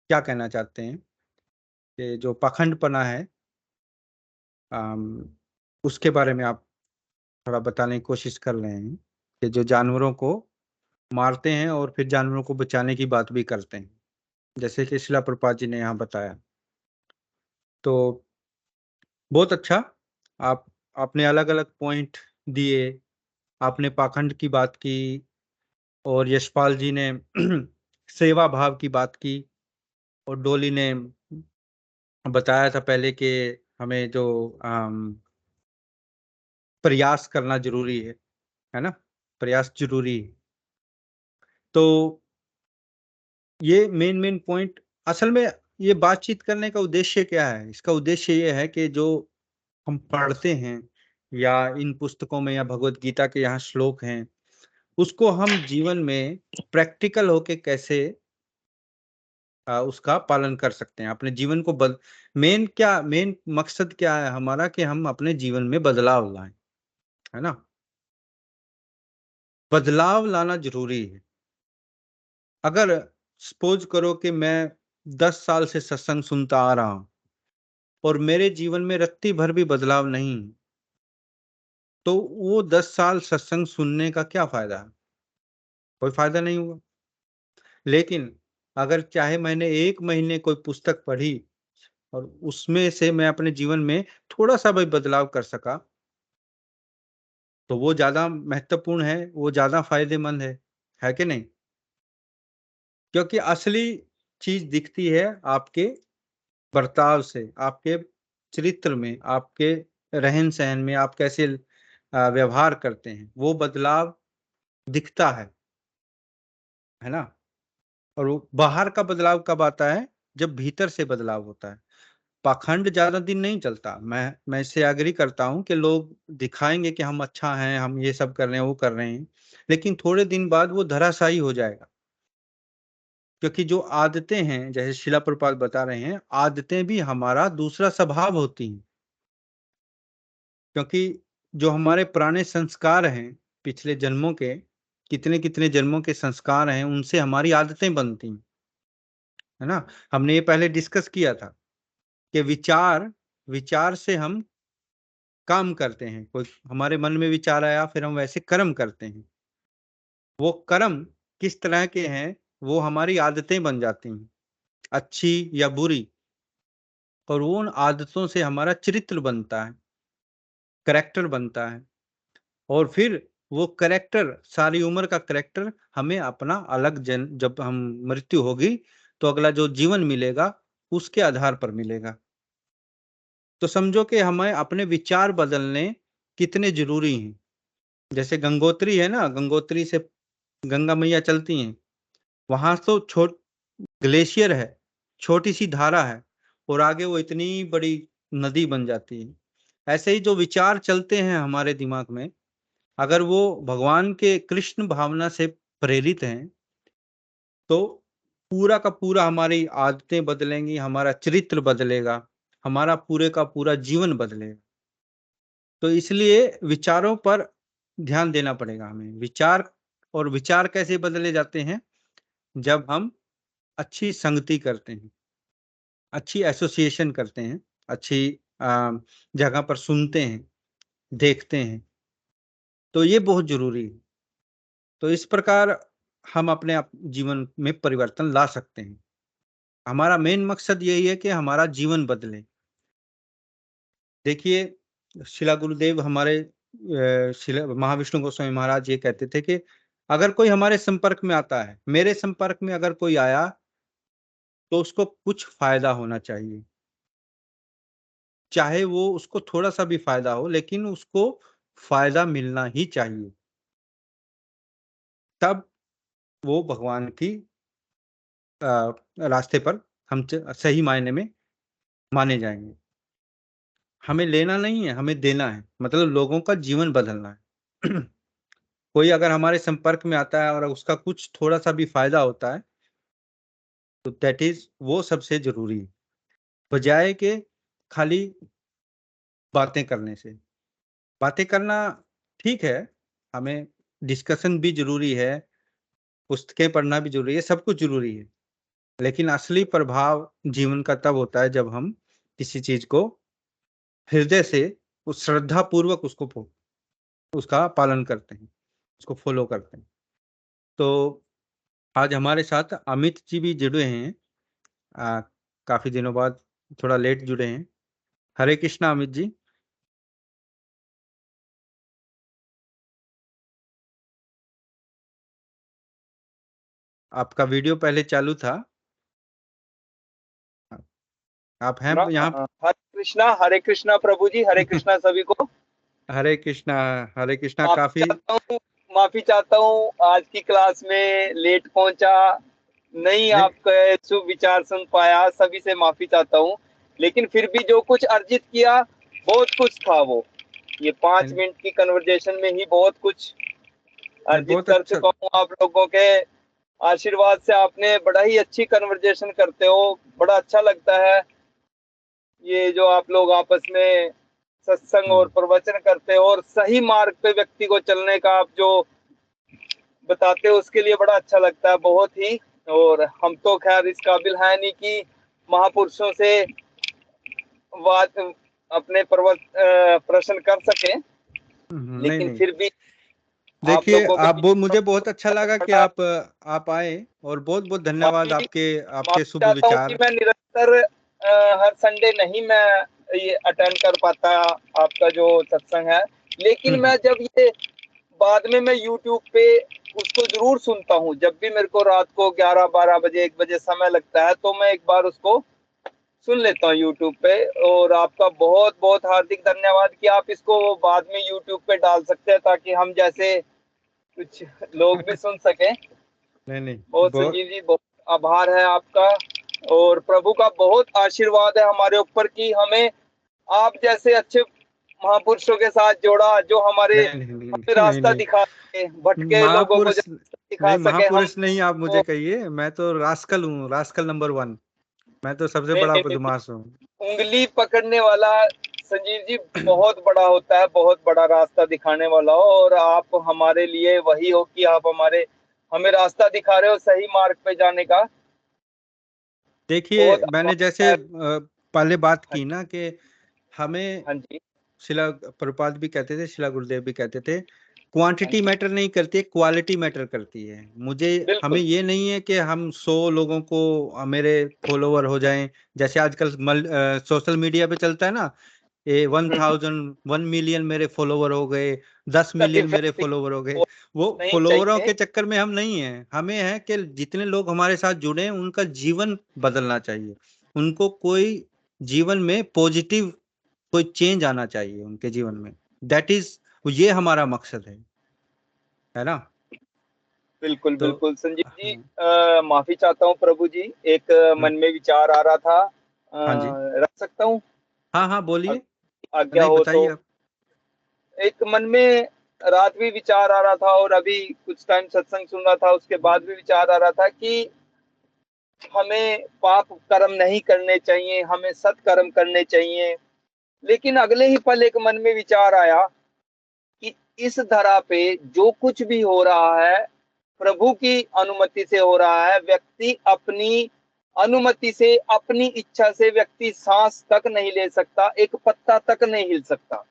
क्या कहना चाहते हैं, कि जो पाखंडपना है उसके बारे में आप थोड़ा बताने की कोशिश कर रहे हैं, कि जो जानवरों को मारते हैं और फिर जानवरों को बचाने की बात भी करते हैं, जैसे कि शिला प्रभुपाद जी ने यहाँ बताया। तो बहुत अच्छा, आप आपने अलग अलग पॉइंट दिए, आपने पाखंड की बात की, और यशपाल जी ने सेवा भाव की बात की, और डोली ने बताया था पहले कि हमें जो प्रयास करना जरूरी है ना, प्रयास जरूरी है। तो ये मेन पॉइंट, असल में ये बातचीत करने का उद्देश्य क्या है? इसका उद्देश्य ये है कि जो हम पढ़ते हैं, या इन पुस्तकों में, या भगवत गीता के यहाँ श्लोक हैं, उसको हम जीवन में प्रैक्टिकल होके कैसे उसका पालन कर सकते हैं, अपने जीवन को मेन मकसद क्या है हमारा, कि हम अपने जीवन में बदलाव लाएं, है ना। बदलाव लाना जरूरी है। अगर सपोज करो कि मैं 10 साल से सत्संग सुनता आ रहा हूं, और मेरे जीवन में रत्ती भर भी बदलाव नहीं, तो वो 10 साल सत्संग सुनने का क्या फायदा है? कोई फायदा नहीं हुआ। लेकिन अगर चाहे मैंने 1 महीने कोई पुस्तक पढ़ी, और उसमें से मैं अपने जीवन में थोड़ा सा भी बदलाव कर सका, तो वो ज्यादा महत्वपूर्ण है, वो ज्यादा फायदेमंद है कि नहीं? क्योंकि असली चीज दिखती है आपके बर्ताव से, आपके चरित्र में, आपके रहन सहन में, आप कैसे व्यवहार करते हैं, वो बदलाव दिखता है ना। और वो बाहर का बदलाव कब आता है? जब भीतर से बदलाव होता है। पाखंड ज्यादा दिन नहीं चलता। मैं इससे एग्री करता हूं कि लोग दिखाएंगे कि हम अच्छा हैं, हम ये सब कर रहे हैं, वो कर रहे हैं, लेकिन थोड़े दिन बाद वो धराशायी हो जाएगा। क्योंकि जो आदतें हैं, जैसे शिला प्रभुपाद बता रहे हैं, आदतें भी हमारा दूसरा स्वभाव होती हैं। क्योंकि जो हमारे पुराने संस्कार हैं, पिछले जन्मों के, कितने कितने जन्मों के संस्कार हैं, उनसे हमारी आदतें बनती हैं, है ना। हमने ये पहले डिस्कस किया था कि विचार विचार से हम काम करते हैं। कोई हमारे मन में विचार आया, फिर हम वैसे कर्म करते हैं। वो कर्म किस तरह के हैं, वो हमारी आदतें बन जाती हैं, अच्छी या बुरी। और वो उन आदतों से हमारा चरित्र बनता है, कैरेक्टर बनता है। और फिर वो करेक्टर, सारी उम्र का करेक्टर हमें अपना अलग जब हम मृत्यु होगी तो अगला जो जीवन मिलेगा उसके आधार पर मिलेगा। तो समझो कि हमें अपने विचार बदलने कितने जरूरी हैं। जैसे गंगोत्री है ना, गंगोत्री से गंगा मैया चलती हैं, वहां तो ग्लेशियर है, छोटी सी धारा है, और आगे वो इतनी बड़ी नदी बन जाती है। ऐसे ही जो विचार चलते हैं हमारे दिमाग में, अगर वो भगवान के कृष्ण भावना से प्रेरित हैं, तो पूरा का पूरा हमारी आदतें बदलेंगी, हमारा चरित्र बदलेगा, हमारा पूरे का पूरा जीवन बदलेगा। तो इसलिए विचारों पर ध्यान देना पड़ेगा हमें। और विचार कैसे बदले जाते हैं? जब हम अच्छी संगति करते हैं, अच्छी एसोसिएशन करते हैं, अच्छी जगह पर सुनते हैं, देखते हैं, तो ये बहुत जरूरी है। तो इस प्रकार हम अपने जीवन में परिवर्तन ला सकते हैं। हमारा मेन मकसद यही है कि हमारा जीवन बदले। देखिए, शिला गुरुदेव हमारे महाविष्णु गोस्वामी महाराज ये कहते थे कि अगर कोई हमारे संपर्क में आता है, मेरे संपर्क में अगर कोई आया, तो उसको कुछ फायदा होना चाहिए, चाहे वो उसको थोड़ा सा भी फायदा हो, लेकिन उसको फायदा मिलना ही चाहिए। तब वो भगवान की रास्ते पर हम सही मायने में माने जाएंगे। हमें लेना नहीं है, हमें देना है, मतलब लोगों का जीवन बदलना है। कोई अगर हमारे संपर्क में आता है और उसका कुछ थोड़ा सा भी फायदा होता है, तो दैट इज वो सबसे जरूरी है, बजाय के खाली बातें करने से। बातें करना ठीक है, हमें डिस्कशन भी जरूरी है, पुस्तकें पढ़ना भी जरूरी है, सब कुछ जरूरी है, लेकिन असली प्रभाव जीवन का तब होता है जब हम किसी चीज को हृदय से, उस श्रद्धा पूर्वक उसका पालन करते हैं, उसको फॉलो करते हैं। तो आज हमारे साथ अमित जी भी जुड़े हैं, काफी दिनों बाद, थोड़ा लेट जुड़े हैं। हरे कृष्णा अमित जी। आपका वीडियो पहले चालू था, आप हैं यहाँ? हरे कृष्णा प्रभु जी, हरे कृष्णा सभी को। हरे कृष्णा। माफी चाहता हूँ आज की क्लास में लेट पहुंचा, नहीं आपका शुभ विचार सुन पाया, सभी से माफी चाहता हूँ। लेकिन फिर भी जो कुछ अर्जित किया बहुत कुछ था। वो ये 5 मिनट की कन्वर्जेशन में ही बहुत कुछ अर्जित कर चुका हूँ। आप लोगों के आशीर्वाद से आपने बड़ा ही अच्छी कन्वर्जेशन करते हो, बड़ा अच्छा लगता है। ये जो आप लोग आपस में सत्संग और प्रवचन करते हो और सही मार्ग पे व्यक्ति को चलने का आप जो बताते हो, उसके लिए बड़ा अच्छा लगता है बहुत ही। और हम तो खैर इस काबिल है नहीं कि महापुरुषों से अपने प्रश्न कर सके, लेकिन फिर भी देखिए, आप मुझे बहुत अच्छा लगा कि आप आए, और बहुत बहुत धन्यवाद आपके शुभ विचार। मैं निरंतर हर संडे नहीं मैं ये अटेंड कर पाता आपका जो सत्संग है, लेकिन मैं जब ये बाद में मैं YouTube पे उसको जरूर सुनता हूँ। जब भी मेरे को रात को 11-12 बजे 1 बजे समय लगता है तो मैं एक बार उसको सुन लेता हूँ YouTube पे। और आपका बहुत बहुत हार्दिक धन्यवाद कि आप इसको बाद में YouTube पे डाल सकते हैं ताकि हम जैसे कुछ लोग भी सुन सकें। नहीं बहुत संजीव जी, बहुत आभार है आपका, और प्रभु का बहुत आशीर्वाद है हमारे ऊपर कि हमें आप जैसे अच्छे महापुरुषों के साथ जोड़ा, जो हमारे रास्ता दिखा सके, भटके लोगों को दिखा सके। महापुरुष नहीं आप मुझे कहिए, मैं तो रास्कल हूँ, रास्कल नंबर 1। मैं तो सबसे बड़ा बदमाश हूँ। उंगली पकड़ने वाला संजीव जी बहुत बड़ा होता है, बहुत बड़ा रास्ता दिखाने वाला हो, और आप हमारे लिए वही हो कि आप हमें रास्ता दिखा रहे हो सही मार्ग पे जाने का। देखिए, मैंने जैसे पहले बात की ना कि हमें, शिला प्रभुपाद भी कहते थे, शिला गुरुदेव भी कहते थे, क्वांटिटी मैटर नहीं करती है, क्वालिटी मैटर करती है। हमें ये नहीं है कि हम 100 लोगों को मेरे फॉलोवर हो जाएं, जैसे आजकल सोशल मीडिया पे चलता है ना ये 1 मिलियन मेरे फॉलोवर हो गए, 10 मिलियन मेरे फॉलोवर हो गए। वो नहीं फॉलोवरों चाहिए। के चक्कर में हम नहीं हैं। हमें है कि जितने लोग हमारे साथ जुड़े हैं उनका जीवन बदलना चाहिए। उनको कोई जीवन में पॉजिटिव कोई चेंज आना चाहिए उनके जीवन में। दैट इज ये हमारा मकसद है ना? बिल्कुल तो बिल्कुल संजीव जी, हाँ माफी चाहता हूँ प्रभु जी, एक मन में विचार आ रहा था, हाँ जी, रख सकता हूँ? हाँ बोलिए। आज्ञा नहीं हो बताइए तो। आप। एक मन में रात भी विचार आ रहा था और अभी कुछ टाइम सत्संग सुन रहा था, उसके बाद भी विचार आ रहा था कि हमें पाप कर्म नहीं करने चाहिए, हमें सत्कर्म करने चाहिए। लेकिन अगले ही पल एक मन में विचार आया कि इस धरा पे जो कुछ भी हो रहा है प्रभु की अनुमति से हो रहा है। व्यक्ति अपनी अनुमति से, अपनी इच्छा से व्यक्ति सांस तक नहीं ले सकता, एक पत्ता तक नहीं हिल सकता।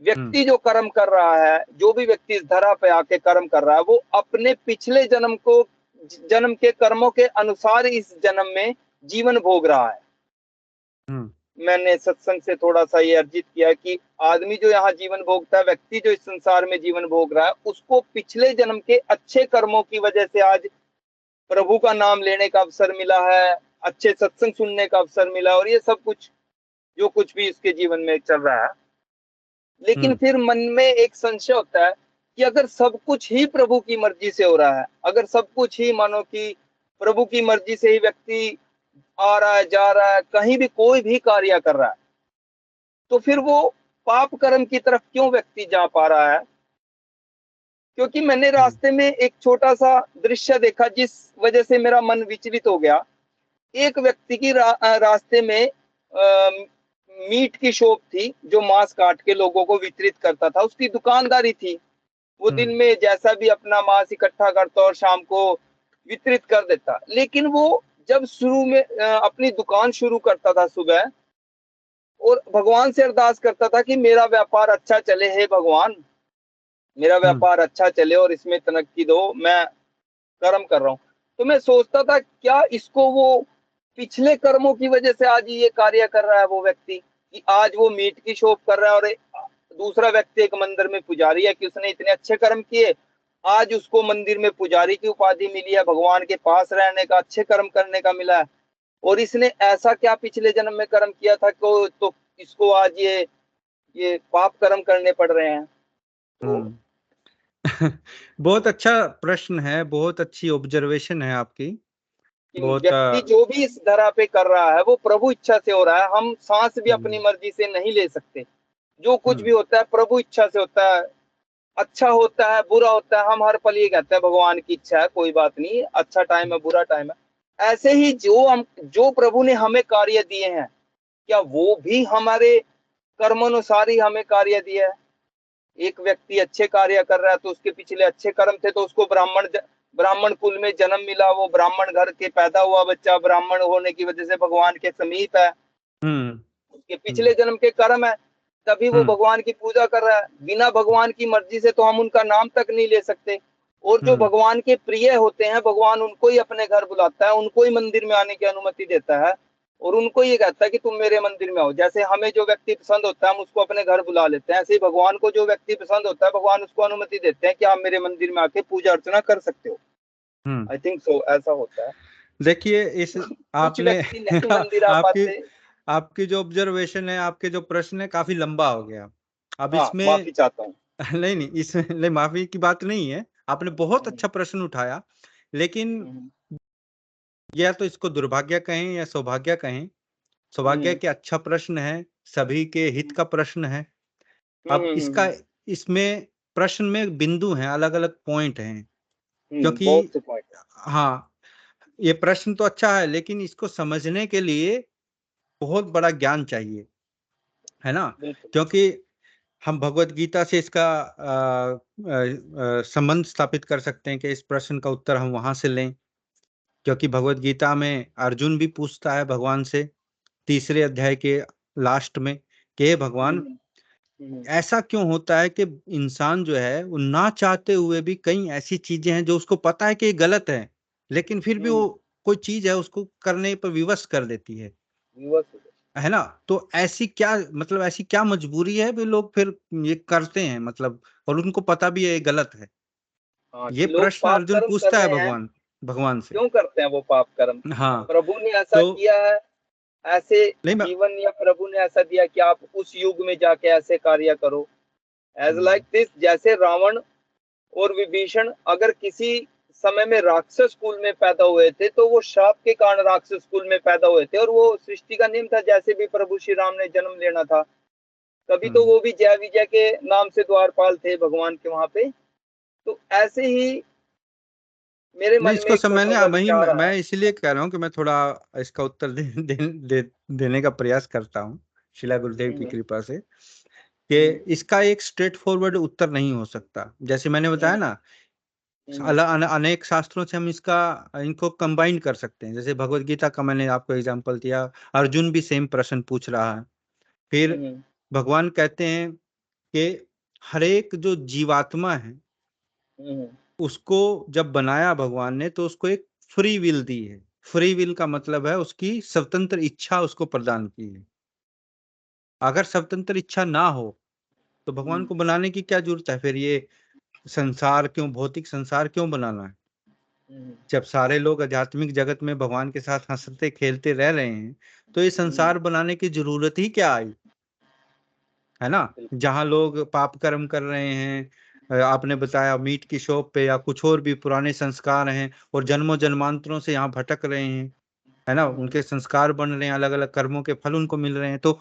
व्यक्ति जो कर्म कर रहा है, जो भी व्यक्ति इस धरा पे आके कर्म कर रहा है, वो अपने पिछले जन्म के कर्मों के अनुसार इस जन्म में जीवन भोग रहा है। मैंने सत्संग से थोड़ा सा ये अर्जित किया कि आदमी जो यहाँ जीवन भोगता है, व्यक्ति जो इस संसार में जीवन भोग रहा है, उसको पिछले जन्म के अच्छे कर्मों की वजह से आज प्रभु का नाम लेने का अवसर मिला है, अच्छे सत्संग सुनने का अवसर मिला, और ये सब कुछ जो कुछ भी इसके जीवन में चल रहा है। लेकिन फिर मन में एक संशय होता है कि अगर सब कुछ ही प्रभु की मर्जी से हो रहा है, अगर सब कुछ ही मानो कि प्रभु की मर्जी से ही व्यक्ति आ रहा है, जा रहा है, कहीं भी कोई भी कार्य कर रहा है, तो फिर वो पाप कर्म की तरफ क्यों व्यक्ति जा पा रहा है? क्योंकि मैंने रास्ते में एक छोटा सा दृश्य देखा जिस वजह से मेरा मन विचलित हो गया। एक व्यक्ति की रास्ते में मीट की शॉप थी, जो मांस काट के लोगों को वितरित करता था, उसकी दुकानदारी थी। वो दिन में जैसा भी अपना मांस इकट्ठा करता और शाम को वितरित कर देता। लेकिन वो जब शुरू में अपनी दुकान शुरू करता था सुबह, और भगवान से अरदास करता था कि मेरा व्यापार अच्छा चले, हे भगवान मेरा व्यापार अच्छा चले और इसमें तरक्की दो, मैं कर्म कर रहा हूँ। तो मैं सोचता था क्या इसको वो पिछले कर्मों की वजह से आज ये कार्य कर रहा है वो व्यक्ति, कि आज वो मीट की शॉप कर रहा है और दूसरा व्यक्ति एक मंदिर में पुजारी है कि उसने इतने अच्छे कर्म किए, आज उसको मंदिर में पुजारी की उपाधि मिली है, भगवान के पास रहने का, अच्छे कर्म करने का मिला है। और इसने ऐसा क्या पिछले जन्म में कर्म किया था कि तो इसको आज ये पाप कर्म करने पड़ रहे हैं? तो बहुत अच्छा प्रश्न है, बहुत अच्छी ऑब्जर्वेशन है आपकी। बहुत व्यक्ति जो भी इस धरा पे कर रहा है वो प्रभु इच्छा से हो रहा है। हम सांस भी अपनी मर्जी से नहीं ले सकते। जो कुछ भी होता है प्रभु इच्छा से होता है। अच्छा होता है, बुरा होता है, हम हर पल ये कहते हैं भगवान की इच्छा है, कोई बात नहीं, अच्छा टाइम है, बुरा टाइम है। ऐसे ही जो प्रभु ने हमें कार्य दिए हैं, क्या वो भी हमारे कर्मानुसार ही हमें कार्य दिया है? एक व्यक्ति अच्छे कार्य कर रहा है तो उसके पिछले अच्छे कर्म थे, तो उसको ब्राह्मण कुल में जन्म मिला, वो ब्राह्मण घर के पैदा हुआ बच्चा ब्राह्मण होने की वजह से भगवान के समीप है, उसके पिछले जन्म के कर्म है, तभी वो भगवान की पूजा कर रहा है। बिना भगवान की मर्जी से तो हम उनका नाम तक नहीं ले सकते। और जो भगवान के प्रिय होते हैं, भगवान उनको ही अपने घर बुलाता है, उनको ही मंदिर में आने की अनुमति देता है और उनको ये कहता है कि तुम मेरे मंदिर में आओ। जैसे हमें जो व्यक्ति पसंद होता है हम उसको अपने घर बुला लेते हैं, ऐसे ही भगवान को जो व्यक्ति पसंद होता है भगवान उसको अनुमति देते हैं कि आप मेरे मंदिर में आके पूजा अर्चना कर सकते हो। आई थिंक सो, ऐसा होता है। देखिए इस आपने मंदिर आ पाते। आपकी जो ऑब्जर्वेशन है, आपके जो प्रश्न है, काफी लंबा हो गया। अब इसमें माफी चाहता हूँ। नहीं इसमें माफी की बात नहीं है। आपने बहुत अच्छा प्रश्न उठाया, लेकिन या तो इसको दुर्भाग्य कहें या सौभाग्य कहें। सौभाग्य के अच्छा प्रश्न है, सभी के हित का प्रश्न है। अब इसमें प्रश्न में बिंदु हैं, अलग अलग पॉइंट हैं, क्योंकि हाँ ये प्रश्न तो अच्छा है, लेकिन इसको समझने के लिए बहुत बड़ा ज्ञान चाहिए, है ना? क्योंकि हम भगवत गीता से इसका संबंध स्थापित कर सकते हैं कि इस प्रश्न का उत्तर हम वहां से लें, क्योंकि भगवत गीता में अर्जुन भी पूछता है भगवान से 3रे अध्याय के लास्ट में कि भगवान ऐसा क्यों होता है कि इंसान जो है वो ना चाहते हुए भी कई ऐसी चीजें हैं जो उसको पता है कि ये गलत है, लेकिन फिर भी वो कोई चीज है उसको करने पर विवश कर देती है। है ना? तो ऐसी क्या मतलब ऐसी क्या मजबूरी है वे लोग फिर ये करते हैं मतलब, और उनको पता भी है ये गलत है। हाँ, ये कि लोग प्रश्न पाप अर्जुन कर्म कर पूछता है रहे हैं, भगवान से। क्यों करते हैं वो पाप कर्म? हाँ, प्रभु ने ऐसा तो किया है, ऐसे नहीं मैं जीवन या प्रभु ने ऐसा दिया कि आप उस युग में जाके ऐसे कार्य करो, एज लाइक दिस। जैसे रावण और विभीषण अगर किसी समय में राक्षस कुल में पैदा हुए थे, तो वो शाप के कारण राक्षस कुल में पैदा हुए थे, और वो सृष्टि का नियम था। जैसे भी प्रभु श्री राम ने जन्म लेना था, तभी तो वो भी जय विजय के नाम से द्वारपाल थे भगवान के वहां पे। तो ऐसे ही मेरे नहीं मन में इसको एक सब छोटा मैंने सा वही विचार मैं आया। इसलिए कह रहा हूँ कि मैं थोड़ा इसका उत्तर देने का प्रयास करता हूँ शिला गुरुदेव की कृपा से, कि इसका एक स्ट्रेट फॉरवर्ड उत्तर नहीं हो सकता। जैसे मैंने बताया ना, अनेक शास्त्रों से हम इनको कंबाइन कर सकते हैं। जैसे भगवत गीता का मैंने आपको एग्जांपल दिया, अर्जुन भी सेम प्रश्न पूछ रहा है। फिर भगवान कहते हैं कि हर एक जो जीवात्मा है उसको जब बनाया भगवान ने तो उसको एक फ्री विल दी है। फ्री विल का मतलब है उसकी स्वतंत्र इच्छा उसको प्रदान की है। अगर स्वतंत्र इच्छा ना हो तो भगवान को बनाने की क्या जरूरत है? फिर ये संसार क्यों, भौतिक संसार क्यों बनाना है? जब सारे लोग आध्यात्मिक जगत में भगवान के साथ हंसते खेलते रह रहे हैं, तो ये संसार बनाने की जरूरत ही क्या आई? है ना? जहां लोग पाप कर्म कर रहे हैं, आपने बताया मीट की शॉप पे या कुछ और भी पुराने संस्कार हैं और जन्मों जन्मांतरों से यहाँ भटक रहे हैं, है ना? उनके संस्कार बन रहे हैं, अलग अलग कर्मों के फल उनको मिल रहे हैं, तो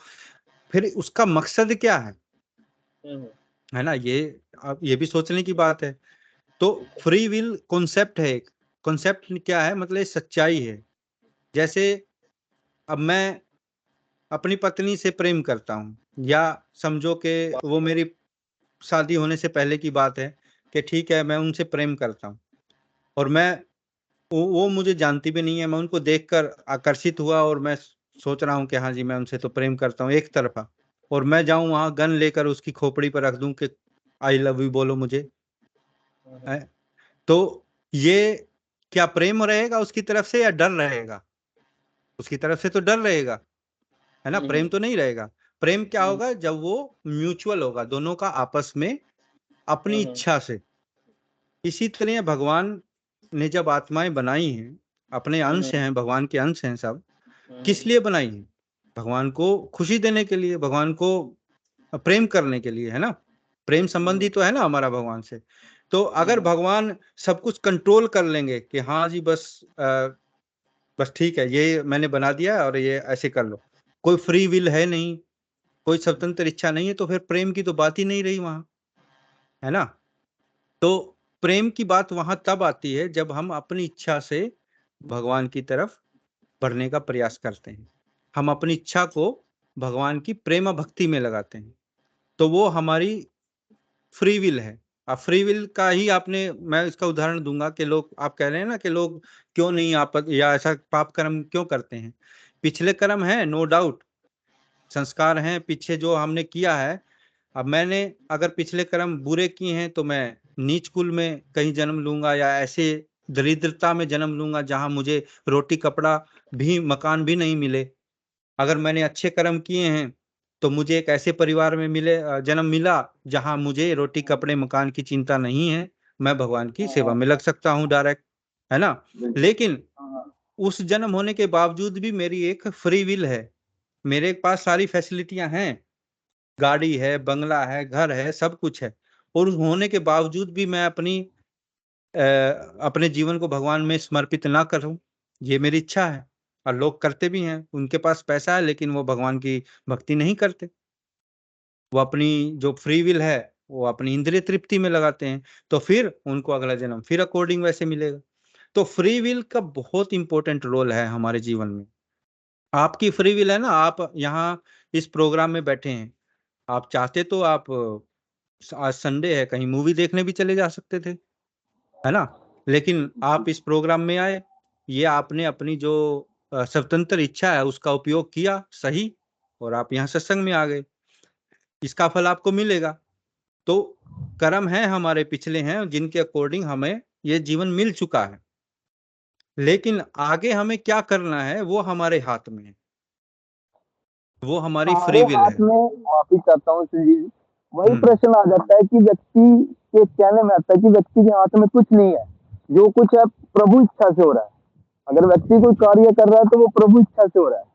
फिर उसका मकसद क्या है ना? ये भी सोचने की बात है। तो फ्री विल कॉन्सेप्ट है, एक कॉन्सेप्ट क्या है मतलब ये सच्चाई है। जैसे अब मैं अपनी पत्नी से प्रेम करता हूँ, या समझो कि वो मेरी शादी होने से पहले की बात है कि ठीक है मैं उनसे प्रेम करता हूँ, और वो मुझे जानती भी नहीं है, मैं उनको देखकर आकर्षित हुआ और मैं सोच रहा हूँ कि हाँ जी मैं उनसे तो प्रेम करता हूँ एक तरफा, और मैं जाऊं वहां गन लेकर उसकी खोपड़ी पर रख दूं कि आई लव यू बोलो मुझे, है? तो ये क्या प्रेम रहेगा उसकी तरफ से या डर रहेगा? उसकी तरफ से तो डर रहेगा, है ना? प्रेम तो नहीं रहेगा। प्रेम क्या होगा? जब वो म्यूचुअल होगा, दोनों का आपस में अपनी इच्छा से। इसी तरह भगवान ने जब आत्माएं बनाई हैं, अपने अंश हैं, भगवान के अंश हैं सब, किस लिए बनाई हैं? भगवान को खुशी देने के लिए, भगवान को प्रेम करने के लिए, है ना? प्रेम संबंधी तो है ना हमारा भगवान से। तो अगर भगवान सब कुछ कंट्रोल कर लेंगे कि हाँ जी बस ठीक है ये मैंने बना दिया और ये ऐसे कर लो, कोई फ्री विल है नहीं, कोई स्वतंत्र इच्छा नहीं है, तो फिर प्रेम की तो बात ही नहीं रही वहां, है ना? तो प्रेम की बात वहां तब आती है जब हम अपनी इच्छा से भगवान की तरफ बढ़ने का प्रयास करते हैं, हम अपनी इच्छा को भगवान की प्रेम भक्ति में लगाते हैं, तो वो हमारी फ्री विल है। अब फ्री विल का ही मैं इसका उदाहरण दूंगा कि लोग, आप कह रहे हैं ना कि लोग क्यों नहीं आप या ऐसा पाप कर्म क्यों करते हैं? पिछले कर्म है, नो डाउट, संस्कार हैं पीछे जो हमने किया है। अब मैंने अगर पिछले कर्म बुरे किए हैं तो मैं नीच कुल में कहीं जन्म लूंगा, या ऐसे दरिद्रता में जन्म लूंगा जहां मुझे रोटी कपड़ा भी मकान भी नहीं मिले। अगर मैंने अच्छे कर्म किए हैं तो मुझे एक ऐसे परिवार में जन्म मिला जहां मुझे रोटी कपड़े मकान की चिंता नहीं है, मैं भगवान की सेवा में लग सकता हूँ डायरेक्ट, है ना? लेकिन उस जन्म होने के बावजूद भी मेरी एक फ्री विल है, मेरे पास सारी फैसिलिटियां हैं, गाड़ी है, बंगला है, घर है, सब कुछ है, और होने के बावजूद भी मैं अपने जीवन को भगवान में समर्पित ना करूं, ये मेरी इच्छा है। और लोग करते भी हैं, उनके पास पैसा है लेकिन वो भगवान की भक्ति नहीं करते, वो अपनी जो फ्री विल है वो अपनी इंद्रिय तृप्ति में लगाते हैं, तो फिर उनको अगला जन्म फिर अकॉर्डिंग वैसे मिलेगा। तो फ्री विल का बहुत इंपॉर्टेंट रोल है हमारे जीवन में। आपकी फ्री विल है ना, आप यहाँ इस प्रोग्राम में बैठे हैं, आप चाहते तो आप आज संडे है कहीं मूवी देखने भी चले जा सकते थे, है ना? लेकिन आप इस प्रोग्राम में आए, ये आपने अपनी जो स्वतंत्र इच्छा है उसका उपयोग किया सही, और आप यहाँ सत्संग में आ गए, इसका फल आपको मिलेगा। तो कर्म है हमारे पिछले हैं जिनके अकॉर्डिंग हमें ये जीवन मिल चुका है, लेकिन आगे हमें क्या करना है वो हमारे हाथ में है। वो हमारी हमारे फ्री विल हाथ है। में, माफी चाहता हूँ संजीव, वही हम्म। प्रश्न आ जाता है कि व्यक्ति के कहने में आता है कि व्यक्ति के हाथ में कुछ नहीं है, जो कुछ है प्रभु इच्छा से हो रहा है। अगर व्यक्ति कोई कार्य कर रहा है तो वो प्रभु इच्छा से हो रहा है।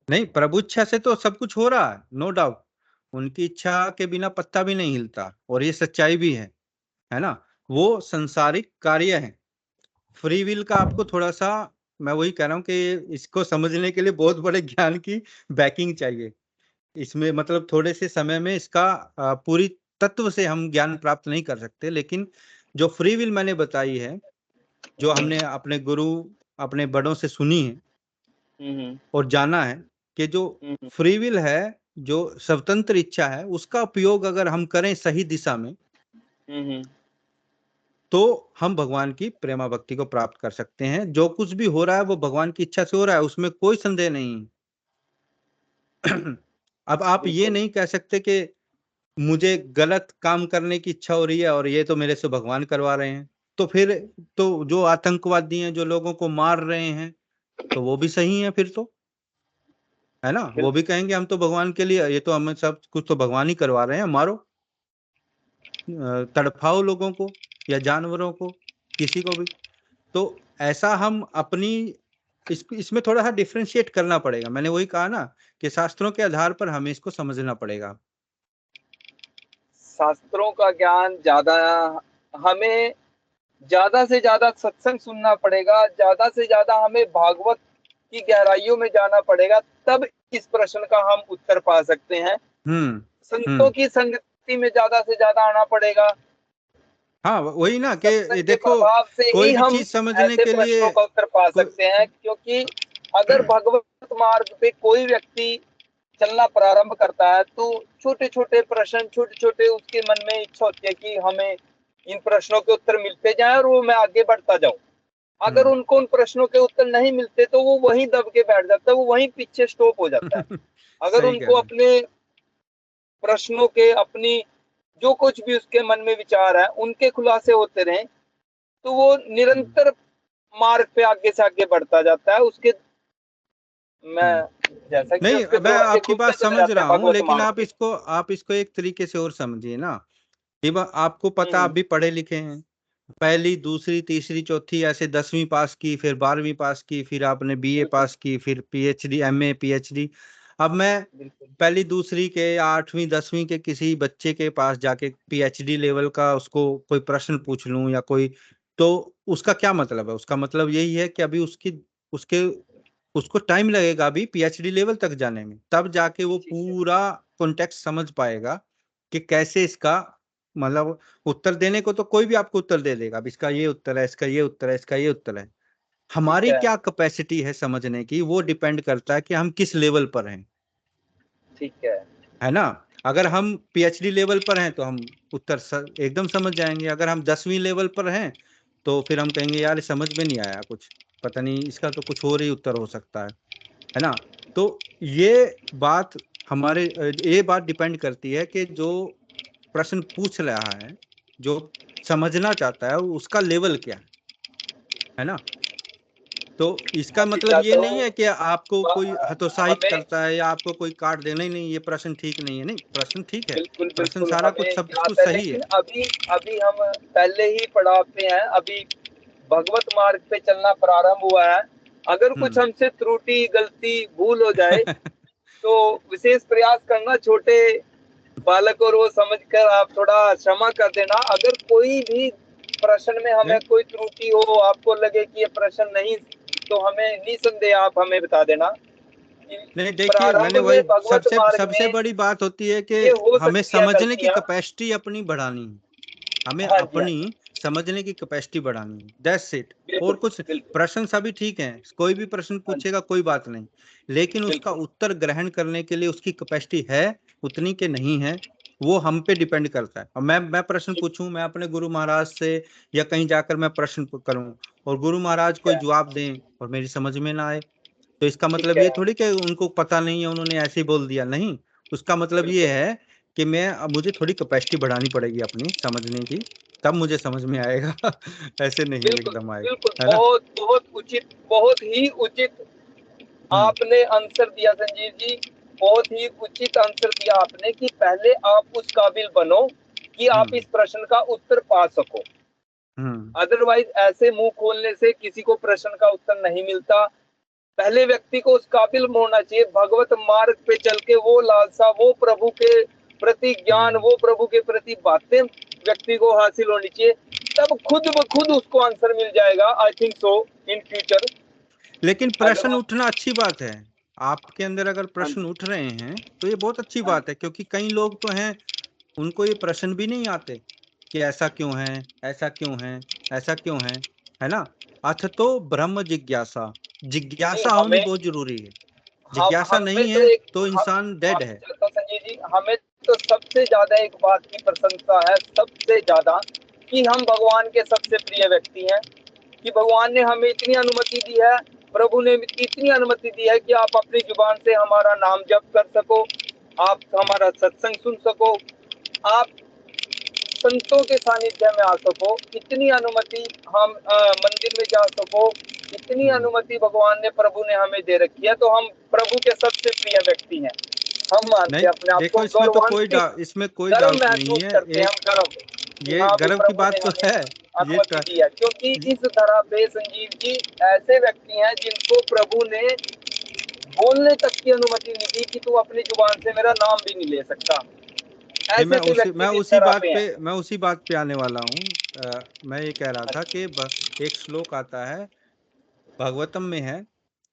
नहीं, प्रभु इच्छा से तो सब कुछ हो रहा है, नो डाउट। उनकी इच्छा के बिना पत्ता भी नहीं हिलता, और ये सच्चाई भी है ना। वो संसारिक कार्य है। फ्री विल का आपको थोड़ा सा, मैं वही कह रहा हूँ कि इसको समझने के लिए बहुत बड़े ज्ञान की बैकिंग चाहिए। इसमें मतलब थोड़े से समय में इसका पूरी तत्व से हम ज्ञान प्राप्त नहीं कर सकते। लेकिन जो फ्री विल मैंने बताई है, जो हमने अपने गुरु, अपने बड़ों से सुनी है और जाना है, कि जो फ्री विल है, जो स्वतंत्र इच्छा है, उसका उपयोग अगर हम करें सही दिशा में, तो हम भगवान की प्रेमा भक्ति को प्राप्त कर सकते हैं। जो कुछ भी हो रहा है वो भगवान की इच्छा से हो रहा है, उसमें कोई संदेह नहीं। अब आप ये नहीं कह सकते कि मुझे गलत काम करने की इच्छा हो रही है और ये तो मेरे से भगवान करवा रहे हैं। तो फिर तो जो आतंकवादी हैं, जो लोगों को मार रहे हैं, तो वो भी सही है फिर तो, है ना। वो भी कहेंगे हम तो भगवान के लिए, ये तो हमें सब कुछ तो भगवान ही करवा रहे हैं, मारो, तड़फाओ लोगों को या जानवरों को, किसी को भी। तो ऐसा हम अपनी इसमें थोड़ा सा डिफरेंशिएट करना पड़ेगा। मैंने वही कहा ना कि शास्त्रों के आधार पर हमें इसको समझना पड़ेगा। शास्त्रों का ज्ञान ज्यादा, हमें ज्यादा से ज्यादा सत्संग सुनना पड़ेगा, ज्यादा से ज्यादा हमें भागवत की गहराइयों में जाना पड़ेगा, तब इस प्रश्न का हम उत्तर पा सकते हैं। संतों की संगति में ज्यादा से ज्यादा आना पड़ेगा। हाँ, वही ना कि सत्संग के देखो, प्रभाव से कोई ही भी हम चीज समझने ऐसे के लिए प्रश्नों का उत्तर पा सकते हैं। क्योंकि अगर भगवत मार्ग पे कोई व्यक्ति चलना प्रारंभ करता है तो छोटे छोटे प्रश्न, छोटे छोटे उसके मन में इच्छा होती है कि हमें इन प्रश्नों के उत्तर मिलते जाएं और वो मैं आगे बढ़ता जाऊं। अगर उनको उन प्रश्नों के उत्तर नहीं मिलते तो वो वहीं दब के बैठ जाता है, वो वहीं पीछे स्टॉप हो जाता है। अगर सही कह उनको रहे हैं। अपने प्रश्नों के, अपनी जो कुछ भी उसके मन में विचार है, उनके खुलासे होते रहे, तो वो निरंतर मार्ग पे आगे से आगे बढ़ता जाता है। उसके मैं जैसा कि नहीं, उसके मैं दरवाजे आपकी खुलते बात चले समझ जाते रहा हैं हूँ, भगवत लेकिन मार्ग पे। आप इसको एक तरीके से और समझिए ना। आपको पता, आप भी पढ़े लिखे हैं। पहली, दूसरी, तीसरी, चौथी, ऐसे 10वीं पास की, फिर 12वीं पास की, फिर आपने बीए पास की, फिर पीएचडी, एमए, पीएचडी। अब मैं पहली दूसरी के, 8वीं 10वीं के किसी बच्चे के पास जाके पीएचडी लेवल का उसको कोई प्रश्न पूछ लूं या कोई, तो उसका क्या मतलब है? उसका मतलब यही है कि अभी उसके उसको टाइम लगेगा अभी पीएचडी लेवल तक जाने में, तब जाके वो पूरा कॉन्टेक्स्ट समझ पाएगा कि कैसे इसका मतलब उत्तर देने को तो कोई भी आपको उत्तर दे देगा, अब इसका ये उत्तर है, इसका ये उत्तर है, इसका ये उत्तर है। हमारी क्या कैपेसिटी है समझने की, वो डिपेंड करता है कि हम किस लेवल पर हैं। ठीक है ना। अगर हम पीएचडी लेवल पर हैं तो हम उत्तर एकदम समझ जाएंगे। अगर हम 10वीं लेवल पर हैं तो फिर हम कहेंगे यार समझ में नहीं आया कुछ, पता नहीं, इसका तो कुछ और ही उत्तर हो सकता है ना। तो ये बात डिपेंड करती है कि जो प्रश्न पूछ रहा है, जो समझना चाहता है, उसका लेवल क्या है ना। तो इसका माफी मतलब ये चाहता नहीं हूँ, है कि आपको कोई हतोत्साहित हमें करता है या आपको कोई काट देना ही नहीं, ये प्रश्न ठीक नहीं है। नहीं, प्रश्न ठीक है, बिल्कुल प्रश्न बिल्कुल सारा हमें कुछ सब ज्ञात कुछ है, सही लेकिन है। अभी अभी हम पहले ही पड़ाव पे हैं। अभी भगवत मार्ग पे चलना प्रारंभ हुआ है। अगर कुछ हमसे त्रुटि, गलती, भूल हो जाए तो विशेष प्रयास करना, छोटे बालक और वो समझकर आप थोड़ा क्षमा कर देना। अगर कोई भी प्रश्न में हमें कोई त्रुटि हो, आपको लगे कि ये प्रश्न नहीं, तो हमें निसंदेह आप हमें बता देना। नहीं, देखिए, प्रारंभ मैंने में वही भगवत मार्ग सबसे में बड़ी बात होती है कि ये हो हमें सकती है समझने की गलतियां। कैपेसिटी अपनी बढ़ानी है। हमें हाँ जी, हाँ जी, अपनी समझने की कैपेसिटी बढ़ानी है, दैट्स इट। और बिल्कुल कुछ बिल्कुल। प्रश्न सभी ठीक हैं, कोई भी प्रश्न हाँ जी, पूछेगा कोई बात नहीं, लेकिन उसका बिल्कुल उत्तर ग्रहण करने के लिए उसकी कैपेसिटी है उतनी के नहीं है, वो हम पे डिपेंड करता है। और मैं प्रश्न पूछूं, मैं अपने गुरु महाराज से या कहीं जाकर मैं प्रश्न करूं और गुरु महाराज ठीक कोई है, जवाब दें और मेरी समझ में ना आए, तो इसका ठीक मतलब है, ये थोड़ी कि उनको पता नहीं है, उन्होंने ऐसे ही बोल दिया, नहीं। उसका मतलब ये बिल्कुल है कि मुझे थोड़ी कैपेसिटी बढ़ानी पड़ेगी अपनी समझने की, तब मुझे समझ में आएगा। ऐसे नहीं बिल्कुल एकदम आएगा, बिल्कुल। है ना। बहुत बहुत उचित, बहुत ही उचित आपने आंसर दिया संजीव जी, बहुत ही उचित आंसर दिया आपने कि पहले आप उस काबिल बनो कि आप इस प्रश्न का उत्तर पा सको। अदरवाइज ऐसे मुंह खोलने से किसी को प्रश्न का उत्तर नहीं मिलता। पहले व्यक्ति को उस काबिल होना चाहिए, भगवत मार्ग पे चल के वो लालसा, वो प्रभु के प्रति ज्ञान, वो प्रभु के प्रति बातें व्यक्ति को हासिल होनी चाहिए, तब खुद ब खुद उसको आंसर मिल जाएगा। I think so in future. लेकिन प्रश्न उठना अच्छी बात है, आपके अंदर अगर प्रश्न उठ रहे हैं तो ये बहुत अच्छी बात है, क्योंकि कई लोग तो हैं उनको ये प्रश्न भी नहीं आते कि ऐसा क्यों है, ऐसा क्यों है, ऐसा क्यों है ना। अथ तो ब्रह्म जिज्ञासा, जिज्ञासा होनी बहुत जरूरी है। जिज्ञासा नहीं है तो इंसान डेड है। संजय जी, हमें तो सबसे ज्यादा एक बात की प्रशंसा है, सबसे ज्यादा, कि हम भगवान के सबसे प्रिय व्यक्ति हैं, कि भगवान ने हमें इतनी अनुमति दी है, प्रभु ने इतनी अनुमति दी है कि आप अपनी जुबान से हमारा नाम जप कर सको, आप हमारा सत्संग सुन सको, आप संतों के सानिध्य में आ सको, इतनी अनुमति, हम मंदिर में जा सको, इतनी अनुमति भगवान ने, प्रभु ने हमें दे रखी है। तो हम प्रभु के सबसे प्रिय व्यक्ति हैं, हम मानते हैं अपने आप को। इसमें तो कोई डाउट नहीं है, ये गर्व की बात तो है, अनुमति दी है, क्योंकि इस तरह पे संजीव जी ऐसे व्यक्ति हैं जिनको प्रभु ने बोलने तक की अनुमति नहीं दी कि तू अपनी जुबान से मेरा नाम भी नहीं ले सकता। मैं उसी बात पे आने वाला हूँ। मैं ये कह रहा था कि एक श्लोक आता है भागवतम में है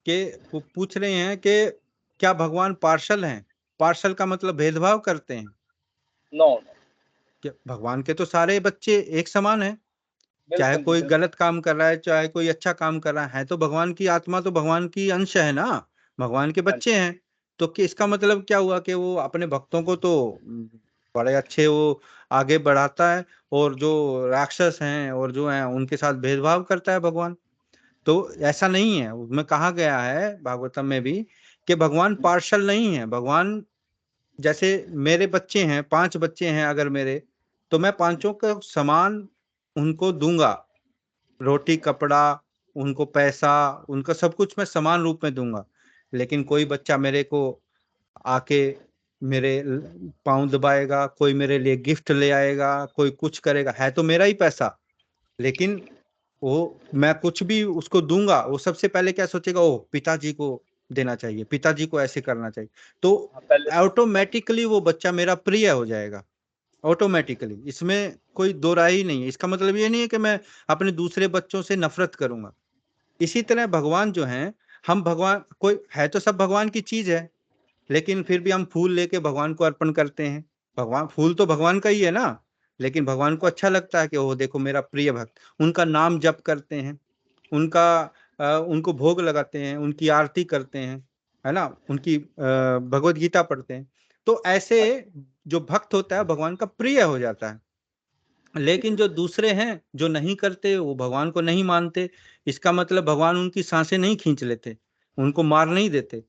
कि वो पूछ रहे हैं कि क्या भगवान पार्शल हैं। पार्शल का मतलब भेदभाव करते हैं? नो, भगवान के तो सारे बच्चे एक समान हैं, चाहे कोई गलत काम कर रहा है चाहे कोई अच्छा काम कर रहा है तो भगवान की आत्मा तो भगवान की अंश है ना, भगवान के बच्चे हैं। तो कि इसका मतलब क्या हुआ कि वो अपने भक्तों को तो बड़े अच्छे वो आगे बढ़ाता है, और जो राक्षस हैं और जो हैं उनके साथ भेदभाव करता है भगवान। तो ऐसा नहीं है, उसमें कहा गया है भागवतम में भी कि भगवान पार्शल नहीं है। भगवान जैसे मेरे बच्चे हैं, 5 बच्चे हैं अगर मेरे, तो मैं पांचों को समान उनको दूंगा, रोटी कपड़ा उनको पैसा उनका सब कुछ मैं समान रूप में दूंगा। लेकिन कोई बच्चा मेरे को आके मेरे पाँव दबाएगा, कोई मेरे लिए गिफ्ट ले आएगा, कोई कुछ करेगा, है तो मेरा ही पैसा, लेकिन वो मैं कुछ भी उसको दूंगा, वो सबसे पहले क्या सोचेगा, ओ पिताजी को देना चाहिए, पिताजी को ऐसे करना चाहिए। तो ऑटोमेटिकली वो बच्चा मेरा प्रिय हो जाएगा, ऑटोमेटिकली। इसमें कोई दो राय ही नहीं है। इसका मतलब ये नहीं है कि मैं अपने दूसरे बच्चों से नफरत करूंगा। इसी तरह भगवान जो हैं, हम भगवान कोई है तो सब भगवान की चीज है, लेकिन फिर भी हम फूल लेके भगवान को अर्पण करते हैं। भगवान फूल तो भगवान का ही है ना, लेकिन भगवान को अच्छा लगता है कि वो देखो मेरा प्रिय भक्त, उनका नाम जप करते हैं, उनको भोग लगाते हैं, उनकी आरती करते हैं, है ना, उनकी भगवत गीता पढ़ते हैं। तो ऐसे जो भक्त होता है भगवान का प्रिय हो जाता है। लेकिन जो दूसरे हैं जो नहीं करते, वो भगवान को नहीं मानते। इसका मतलब भगवान उनकी सांसें नहीं खींच लेते, उनको मार नहीं देते।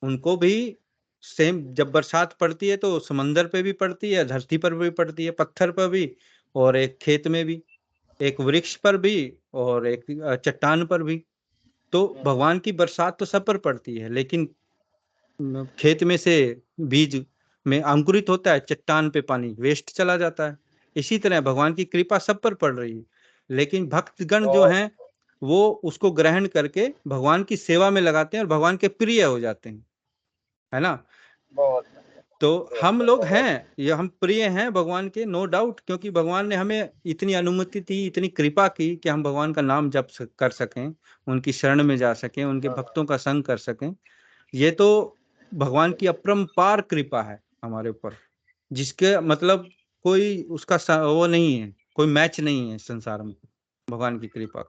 उनको भी सेम, जब बरसात पड़ती है तो समंदर पे भी पड़ती है, धरती पर भी पड़ती है, पत्थर पर भी, और एक खेत में भी, एक वृक्ष पर भी, और एक चट्टान पर भी। तो भगवान की बरसात तो सब पर पड़ती है, लेकिन खेत में से बीज में अंकुरित होता है, चट्टान पे पानी वेस्ट चला जाता है। इसी तरह भगवान की कृपा सब पर पड़ रही है, लेकिन भक्तगण जो हैं वो उसको ग्रहण करके भगवान की सेवा में लगाते हैं और भगवान के प्रिय हो जाते हैं, है ना। तो हम लोग हैं, ये हम प्रिय हैं भगवान के, नो डाउट, क्योंकि भगवान ने हमें इतनी अनुमति दी, इतनी कृपा की कि हम भगवान का नाम जप कर सकें, उनकी शरण में जा सकें, उनके भक्तों का संग कर सकें। ये तो भगवान की अपरंपार कृपा है हमारे ऊपर, जिसके मतलब कोई उसका वो नहीं है, कोई मैच नहीं है संसार में भगवान की कृपा।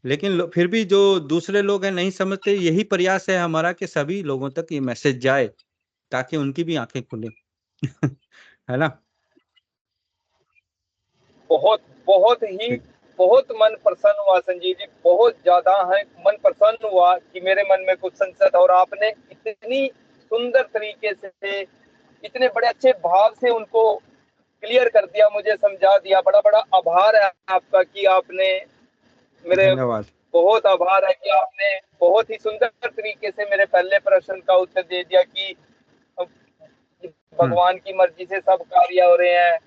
लेकिन फिर भी जो दूसरे लोग हैं नहीं समझते। यही प्रयास है हमारा कि सभी लोगों तक ये मैसेज जाए ताकि उनकी भी आंखें खुले है ना। बहुत मन प्रसन्न हुआ संजीव जी, बहुत ज्यादा है मन प्रसन्न हुआ कि मेरे मन में कुछ संशय, और आपने इतनी सुंदर तरीके से, इतने बड़े अच्छे भाव से उनको क्लियर कर दिया, मुझे समझा दिया। बड़ा बड़ा आभार है आपका कि आपने मेरे बहुत आभार है कि आपने बहुत ही सुंदर तरीके से मेरे पहले प्रश्न का उत्तर दे दिया कि भगवान की मर्जी से सब कार्य हो रहे हैं,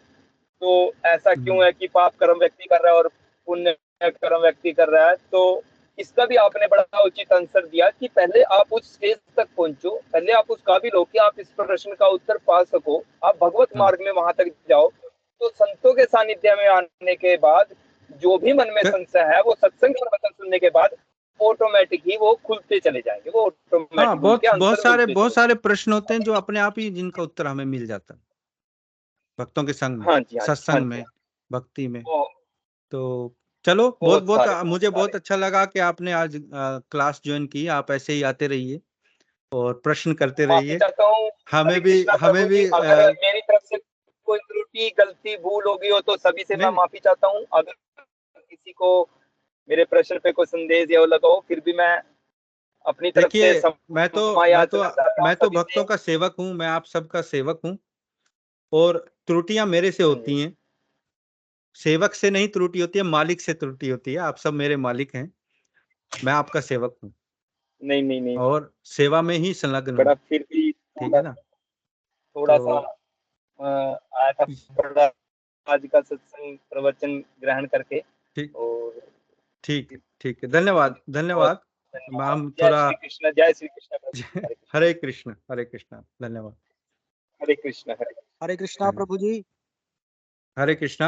तो ऐसा क्यों है कि पाप कर्म व्यक्ति कर रहा है और पुण्य कर्म व्यक्ति कर रहा है। तो इसका भी आपने बड़ा उचित आंसर दिया कि पहले आप उस स्टेज तक पहुंचो, पहले आप उस काबिल हो कि आप इस प्रश्न का उत्तर पा सको, आप भगवत मार्ग में वहां तक जाओ। तो संतों के सानिध्य में आने के बाद जो भी मन में संशय है वो सत्संग प्रवचन सुनने के बाद ऑटोमेटिक ही वो खुलते चले जाएंगे, वो ऑटोमेटिक हाँ, बहुत सारे प्रश्न होते हैं जो अपने आप ही जिनका उत्तर हमें मिल जाता है भक्तों के संग में, हाँ जी, सत्संग में, भक्ति में। तो चलो, मुझे बहुत अच्छा लगा कि आपने आज क्लास ज्वाइन की। आप ऐसे ही आते रहिए और प्रश्न करते रहिए। हमें भी अगर मेरी तरफ से कोई त्रुटि, गलती, भूल होगी हो तो सभी से मैं माफी चाहता हूँ। अगर किसी को मेरे प्रश्न पे कोई संदेश या लगा हो, फिर भी मैं अपनी तरफ से मैं तो भक्तों का सेवक हूँ, मैं आप सबका सेवक हूँ, और त्रुटियां मेरे से होती हैं। सेवक से नहीं त्रुटि होती है, मालिक से त्रुटि होती है। आप सब मेरे मालिक हैं, मैं आपका सेवक हूँ। नहीं और सेवा में ही संलग्न हूँ। फिर भी ठीक है ना? थोड़ा सा आया था थोड़ा आज का सत्संग प्रवचन ग्रहण करके। ठीक है। धन्यवाद। हम थोड़ा जय श्री कृष्ण हरे कृष्ण धन्यवाद। हरे कृष्णा प्रभु जी। हरे कृष्णा।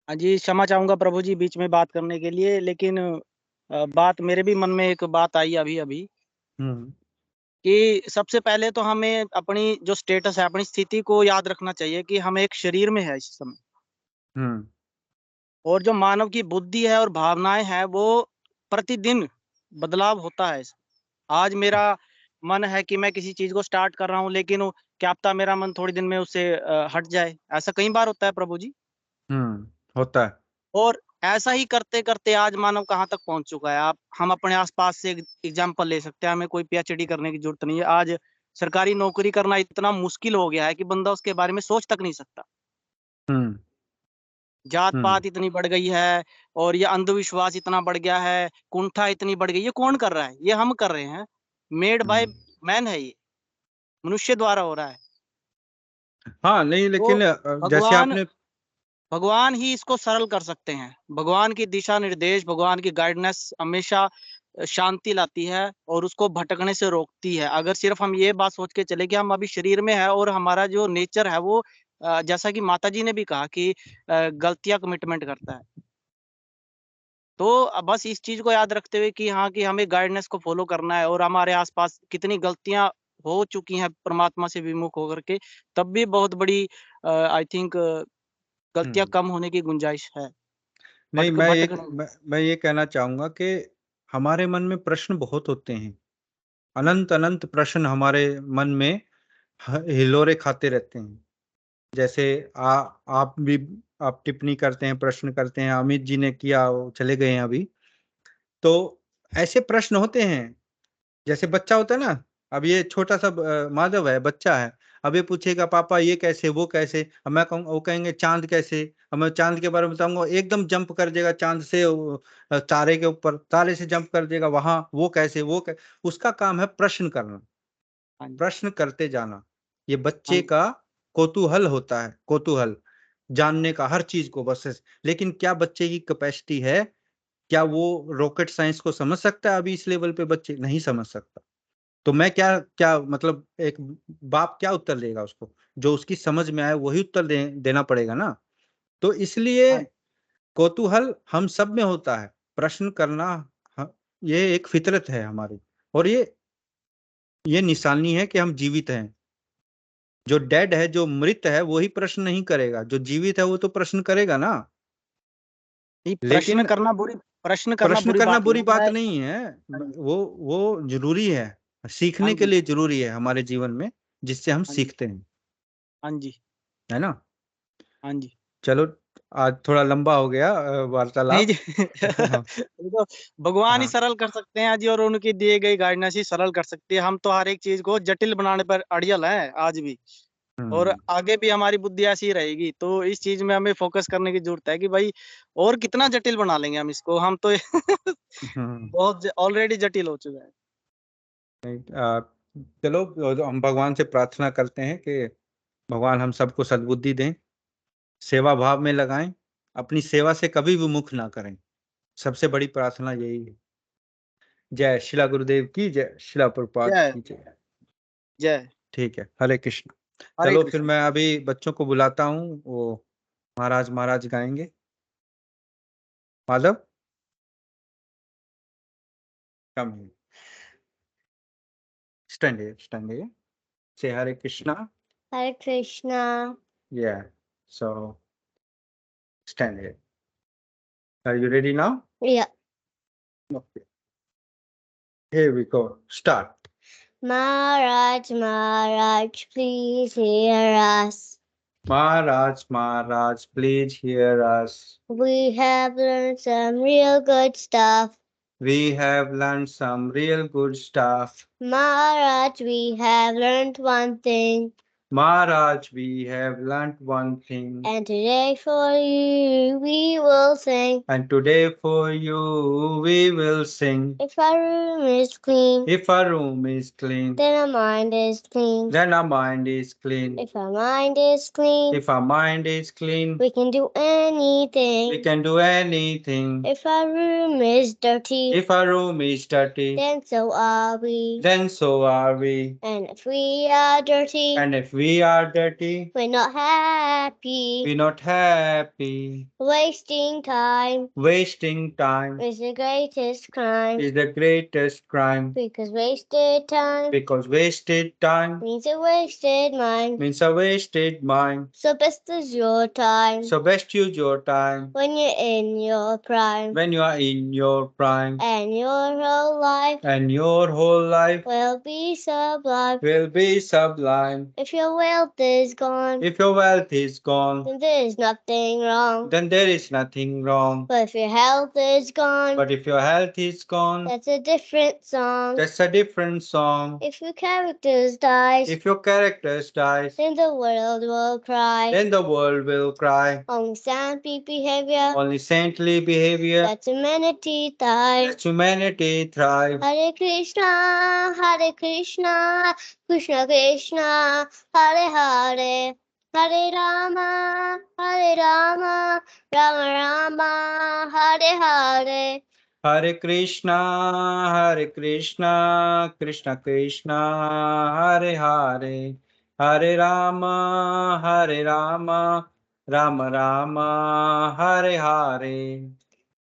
हाँ जी, क्षमा चाहूंगा प्रभु जी बीच में बात करने के लिए, लेकिन बात मेरे भी मन में एक बात आई अभी कि सबसे पहले तो हमें अपनी जो स्टेटस है, अपनी स्थिति को याद रखना चाहिए कि हम एक शरीर में है इस समय, और जो मानव की बुद्धि है और भावनाएं हैं वो प्रतिदिन बदलाव होता है। आज मेरा मन है कि मैं किसी चीज को स्टार्ट कर रहा हूँ, लेकिन क्या पता मेरा मन थोड़ी दिन में उससे हट जाए। ऐसा कई बार होता है प्रभु जी। होता है। और ऐसा ही करते करते आज मानव कहाँ तक पहुंच चुका है। हम अपने आसपास से एग्जांपल ले सकते हैं। हमें कोई पीएचडी करने की जरूरत नहीं है। आज सरकारी नौकरी करना इतना मुश्किल हो गया है कि बंदा उसके बारे में सोच तक नहीं सकता। जात पात इतनी बढ़ गई है, और ये अंधविश्वास इतना बढ़ गया है, कुंठा इतनी बढ़ गई। ये कौन कर रहा है? ये हम कर रहे हैं। मेड बाय मैन है, ये मनुष्य द्वारा हो रहा है। हाँ, नहीं, लेकिन तो जैसे आपने भगवान ही इसको सरल कर सकते हैं। भगवान की दिशा निर्देश, भगवान की गाइडेंस हमेशा शांति लाती है और उसको भटकने से रोकती है। अगर सिर्फ हम ये बात सोच के चले कि हम अभी शरीर में है और हमारा जो नेचर है वो जैसा कि माता जी ने भी कहा कि गलतियां कमिटमेंट करता है। तो बस इस चीज को याद रखते हुए कि हाँ, कि हमें गाइडेंस को फॉलो करना है, और हमारे आसपास कितनी गलतियां हो चुकी हैं परमात्मा से विमुख होकर के, तब भी बहुत बड़ी आई थिंक गलतियां कम होने की गुंजाइश है। नहीं, मैं ये कहना चाहूंगा कि हमारे मन में प्रश्न बहुत होते हैं। अनंत प्रश्न हमारे मन में हिलोरे खाते रहते हैं। जैसे आप टिप्पणी करते हैं, प्रश्न करते हैं। अमित जी ने किया, वो चले गए हैं अभी। तो ऐसे प्रश्न होते हैं, जैसे बच्चा होता है ना। अब ये छोटा सा माधव है, बच्चा है। अब ये पूछेगा पापा ये कैसे, वो कैसे। अब मैं कहूँगा, वो कहेंगे चांद कैसे। अब मैं चांद के बारे में बताऊंगा, एकदम जंप कर देगा चांद से तारे के ऊपर, तारे से जंप कर देगा वहां, वो कैसे, उसका काम है प्रश्न करना, प्रश्न करते जाना। ये बच्चे का कौतूहल होता है, कौतूहल जानने का हर चीज को बस। लेकिन क्या बच्चे की कैपेसिटी है? क्या वो रॉकेट साइंस को समझ सकता है? अभी इस लेवल पे बच्चे नहीं समझ सकता। तो मैं क्या मतलब, एक बाप क्या उत्तर देगा उसको? जो उसकी समझ में आए वही उत्तर देना पड़ेगा ना। तो इसलिए कौतूहल हम सब में होता है, प्रश्न करना ये एक फितरत है हमारी, और ये निशानी है कि हम जीवित हैं। जो डेड है, जो मृत है, वही प्रश्न नहीं करेगा। जो जीवित है वो तो प्रश्न करेगा ना। प्रश्न करना बुरी बात नहीं है। वो जरूरी है, सीखने के लिए जरूरी है हमारे जीवन में, जिससे हम सीखते हैं। हाँ जी, है ना? हाँ जी। चलो, आज थोड़ा लंबा हो गया वार्तालाप। तो भगवान ही सरल कर सकते हैं जी, और उनकी दिए गई गाइडेंस ही सरल कर सकती है। हम तो हर एक चीज को जटिल बनाने पर अड़ियल है आज भी। और हम्म, आगे भी हमारी बुद्धि ऐसी ही रहेगी। तो इस चीज में हमें फोकस करने की जरूरत है कि भाई और कितना जटिल बना लेंगे हम इसको, हम तो हम्म। बहुत ऑलरेडी जटिल हो चुका है। नहीं, चलो हम भगवान से प्रार्थना करते हैं कि भगवान हम सबको सद्बुद्धि दें, सेवा भाव में लगाएं, अपनी सेवा से कभी भी मुख ना करें। सबसे बड़ी प्रार्थना यही है। जय शिला गुरुदेव की जय, शिला प्रभुपाद जय की जय। जय। ठीक है, हरे कृष्ण। हरे चलो फिर कृष्ण। मैं अभी बच्चों को बुलाता हूँ, वो महाराज महाराज गाएंगे। माधव, कम है, स्टैंड है, से हरे Krishna. Hare Krishna. Yeah, so stand here. Are you ready now? Yeah. Okay. Here we go. Start. Maharaj, Maharaj, please hear us. Maharaj, Maharaj, please hear us. We have learned some real good stuff. We have learned some real good stuff. Maharaj, we have learned one thing. Maharaj, we have learnt one thing. And today for you we will sing. And today for you we will sing. If our room is clean, If our room is clean, then our mind is clean. then our mind is clean. If our mind is clean, If our mind is clean, we can do anything. we can do anything. If our room is dirty, If our room is dirty, then so are we. then so are we. And if we are dirty, And if we are dirty, we're not happy. we're not happy. Wasting time Wasting time is the greatest crime. is the greatest crime, Because wasted time because wasted time means a wasted mind. means a wasted mind. So best is your time So best use your time when you're in your prime. when you are in your prime, And your whole life and your whole life will be sublime. will be sublime. If your wealth is gone, If your wealth is gone, then there is nothing wrong. then there is nothing wrong. But if your health is gone, But if your health is gone, that's a different song. that's a different song. If your characters dies, If your characters dies, then the world will cry. then the world will cry. Only saintly behavior, Only saintly behavior, that's humanity thrives. lets humanity thrive. Hare Krishna, Krishna Krishna, Hare Hare, Hare Rama, Rama Rama, Hare Hare. Hare Krishna, Krishna Krishna, Hare Hare, Hare Rama, Rama Rama, Hare Hare.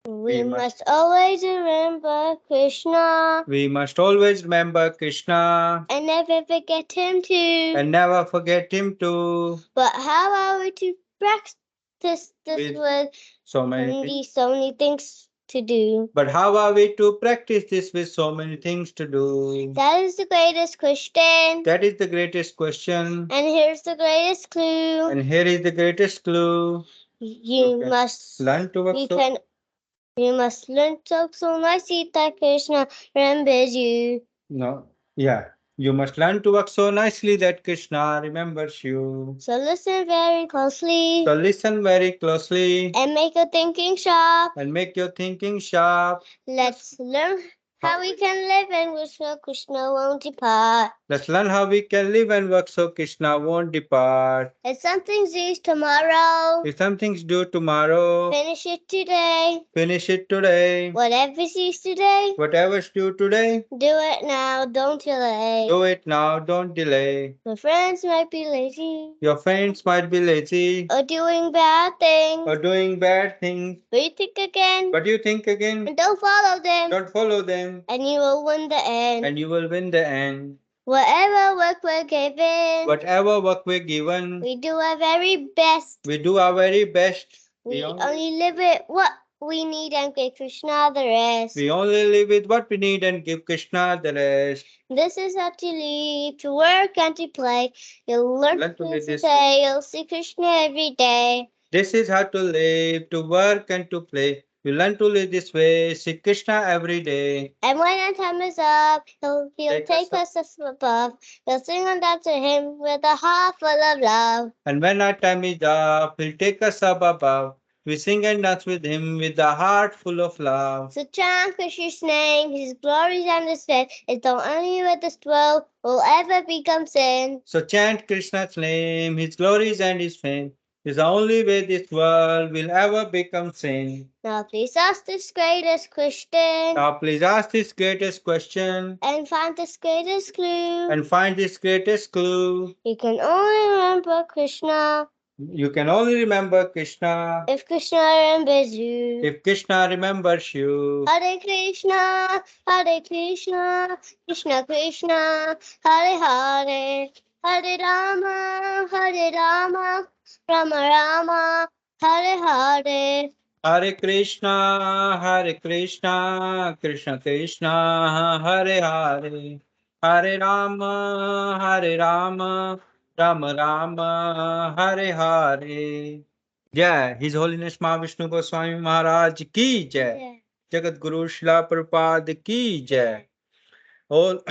We must always remember Krishna. We must always remember Krishna And never forget him too. and never forget him too. But how are we to practice this with so many so many things to do? But how are we to practice this with so many things to do? That is the greatest question. That is the greatest question. And here's the greatest clue. And here is the greatest clue. You Okay. must Learn to work you must learn to talk so nicely that Krishna remembers you. No. Yeah. You must learn to work so nicely that Krishna remembers you. So listen very closely. So listen very closely And make your thinking sharp. and make your thinking sharp. Let's learn how we can live and wish Krishna won't depart. Let's learn how we can live and work so Krishna won't depart. If something's due tomorrow, If something's due tomorrow, finish it today. finish it today. Whatever's due today, Whatever's due today, do it now, don't delay. do it now, don't delay. Your friends might be lazy Your friends might be lazy or doing bad things. or doing bad things, But you think again but you think again, and don't follow them. don't follow them, And you will win the end. and you will win the end. Whatever work we're given, Whatever work we're given, we do our very best. we do our very best. We only live it what we need and give Krishna the rest. We only live with what we need and give Krishna the rest. This is how to live, to work and to play. You'll learn Learn to to live this say, you'll see Krishna every day. This is how to live, to work and to play. We learn to live this way, seek Krishna every day. And when our time is up, he'll take us above. We'll sing and dance to him with a heart full of love. And when our time is up, he'll take us up above. We sing and dance with him with a heart full of love. So chant Krishna's name, his glories and his fame. It's the only way this world will ever become sin. So chant Krishna's name, his glories and his fame. Is the only way this world will ever become sane. Now please ask this greatest question. Now please ask this greatest question And find this greatest clue. and find this greatest clue. You can only remember Krishna You can only remember Krishna if Krishna remembers you. if Krishna remembers you. Hare Krishna, Krishna Krishna, Hare Hare, Hare Rama, Rama Rama, Hare Hare. Hare Krishna, Krishna Krishna, Hare Hare, Hare Rama, Rama Rama, Hare Hare. जय his holiness Mahavishnu Goswami महाराज की जय, जगत गुरु शिला प्रभुपाद की जय। और